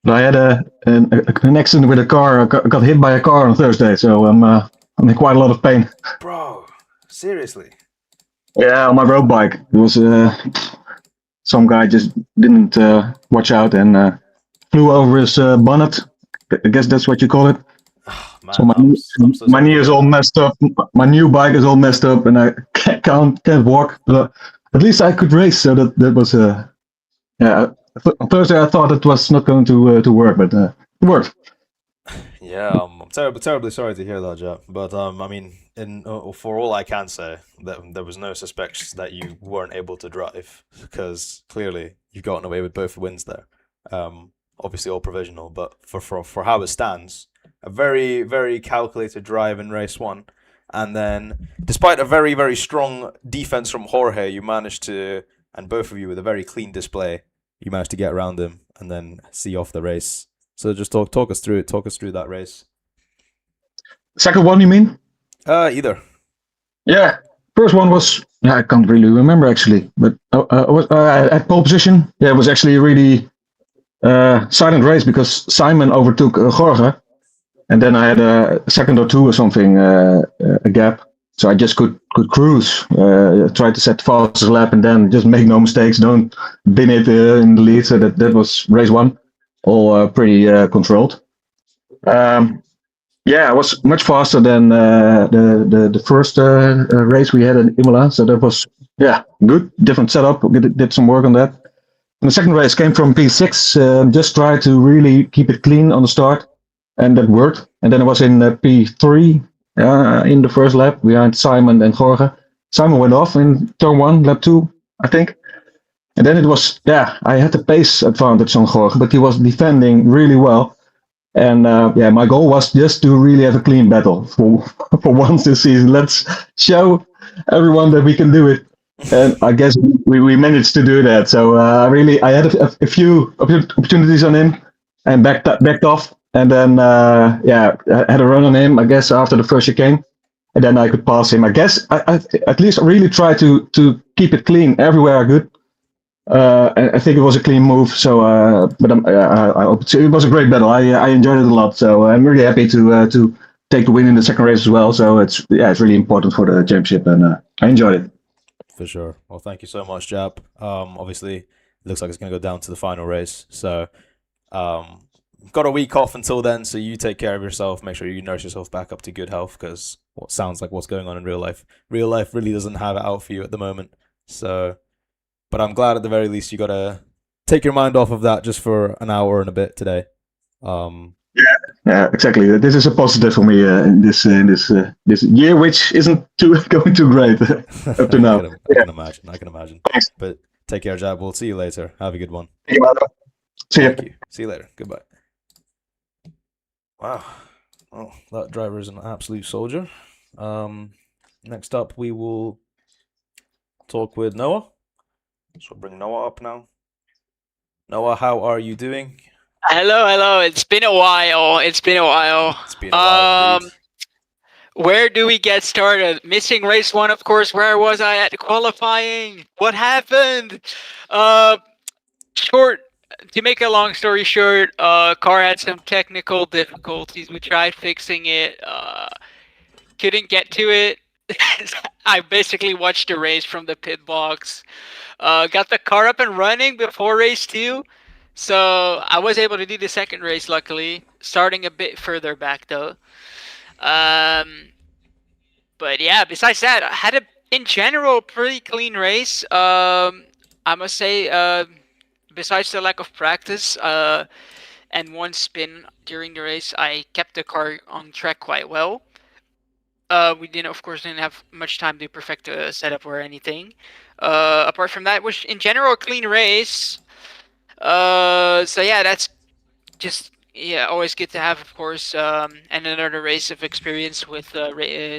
I had an accident with a car. I got hit by a car on Thursday, so I'm in quite a lot of pain. Bro, seriously? Yeah, on my road bike. There was some guy just didn't watch out and flew over his bonnet. I guess that's what you call it. Oh, man, So I'm so my sorry knee to is hear all that. messed up. My new bike is all messed up, and I can't walk. But at least I could race, so that was yeah. On Thursday I thought it was not going to work, but it worked. Yeah, I'm terribly sorry to hear that, Jaap. But I mean, for all I can say, that there was no suspects that you weren't able to drive, because clearly you've gotten away with both wins there. Obviously all provisional, but for how it stands, a very, very calculated drive in race one, and then despite a very, very strong defense from Jorge, you managed to, and both of you with a very clean display, you managed to get around him and then see off the race. So just talk us through it. Talk us through that race. Second one, you mean? Either. Yeah, first one was I can't really remember actually, but I was at pole position. Yeah, it was actually a really silent race because Simon overtook Jorge, and then I had a second or two or something a gap, so I just could cruise, try to set the fastest lap, and then just make no mistakes, don't bin it in the lead. So that was race one, all pretty controlled. Yeah, I was much faster than the first race we had in Imola, so that was good. Different setup. We did some work on that. And the second race came from P6. Just tried to really keep it clean on the start, and that worked. And then I was in P3 in the first lap behind Simon and Jorge. Simon went off in turn one, lap two, I think. And then it was I had the pace advantage on Jorge, but he was defending really well. And my goal was just to really have a clean battle for once this season. Let's show everyone that we can do it. And I guess we managed to do that. So I had a few opportunities on him and backed off. And then I had a run on him, I guess, after the first chicane. And then I could pass him. I guess I at least really try to keep it clean everywhere. Good. I think it was a clean move. So, but it was a great battle. I enjoyed it a lot. So I'm really happy to take the win in the second race as well. So it's really important for the championship, and I enjoyed it. For sure. Well, thank you so much, Jaap. Obviously, it looks like it's going to go down to the final race. So, got a week off until then. So you take care of yourself. Make sure you nurse yourself back up to good health, because what sounds like what's going on in real life really doesn't have it out for you at the moment. So, but I'm glad at the very least you got to take your mind off of that just for an hour and a bit today. Yeah, exactly. This is a positive for me in this year, which isn't going too great up to now. I can imagine. Thanks. But take care, Jaap. We'll see you later. Have a good one. See you. Thank you. See you later. Goodbye. Wow. Well, that driver is an absolute soldier. Next up, we will talk with Noah. So we'll bring Noah up now. Noah, how are you doing? Hello. It's been a while. It's been a while. Indeed. Where do we get started? Missing race 1, of course. Where was I at qualifying? What happened? To make a long story short, car had some technical difficulties. We tried fixing it. Couldn't get to it. I basically watched the race from the pit box. Got the car up and running before race 2. So I was able to do the second race, luckily. Starting a bit further back, though. But yeah, besides that, I had in general, pretty clean race. I must say, besides the lack of practice and one spin during the race, I kept the car on track quite well. We of course, didn't have much time to perfect a setup or anything. Apart from that, it was in general a clean race. So yeah, that's just always good to have, of course. And another race of experience with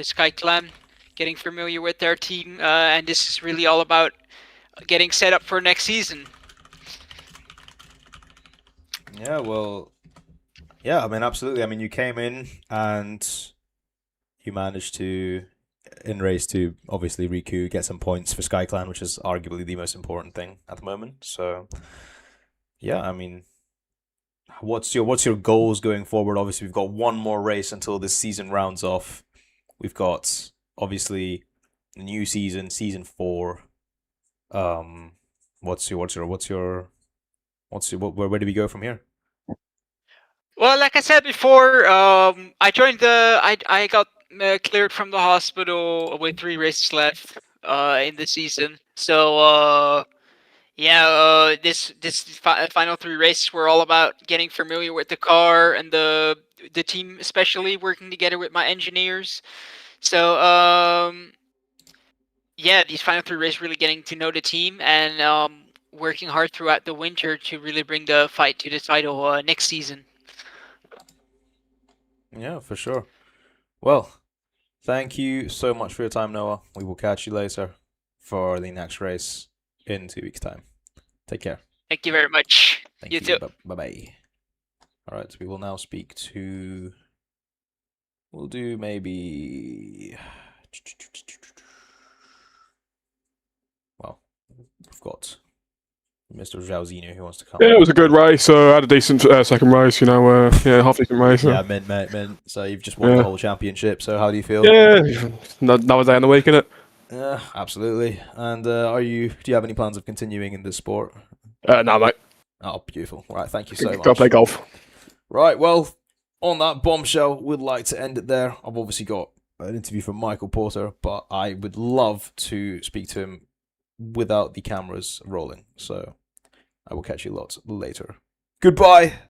Sky Clan, getting familiar with their team, and this is really all about getting set up for next season. Yeah, well, yeah, I mean, absolutely. I mean, you came in and you managed to, in race 2, obviously Riku get some points for Sky Clan, which is arguably the most important thing at the moment. So, yeah, I mean, what's your goals going forward? Obviously, we've got one more race until this season rounds off. We've got obviously the new season, season 4. Where do we go from here? Well, like I said before, I joined I got cleared from the hospital with 3 races left in the season. So this final 3 races were all about getting familiar with the car and the team, especially working together with my engineers. So these final 3 races really getting to know the team and working hard throughout the winter to really bring the fight to the title next season. Yeah, for sure. Well, thank you so much for your time, Noah. We will catch you later for the next race in 2 weeks' time. Take care. Thank you very much. Thank you too. Bye-bye. All right, so we will now speak to... We'll do maybe... Well, we've got Mr. Zhaozino who wants to come. Yeah, it was a good race. I had a decent second race, half decent race. Yeah, mint. So you've just won the whole championship, so how do you feel? Yeah, another day in the week, innit? Yeah, absolutely. And do you have any plans of continuing in this sport? No, mate. Oh, beautiful. Right, thank you so much. Go play golf. Right, well, on that bombshell, we'd like to end it there. I've obviously got an interview from Michael Porter, but I would love to speak to him without the cameras rolling. So I will catch you lots later. Goodbye.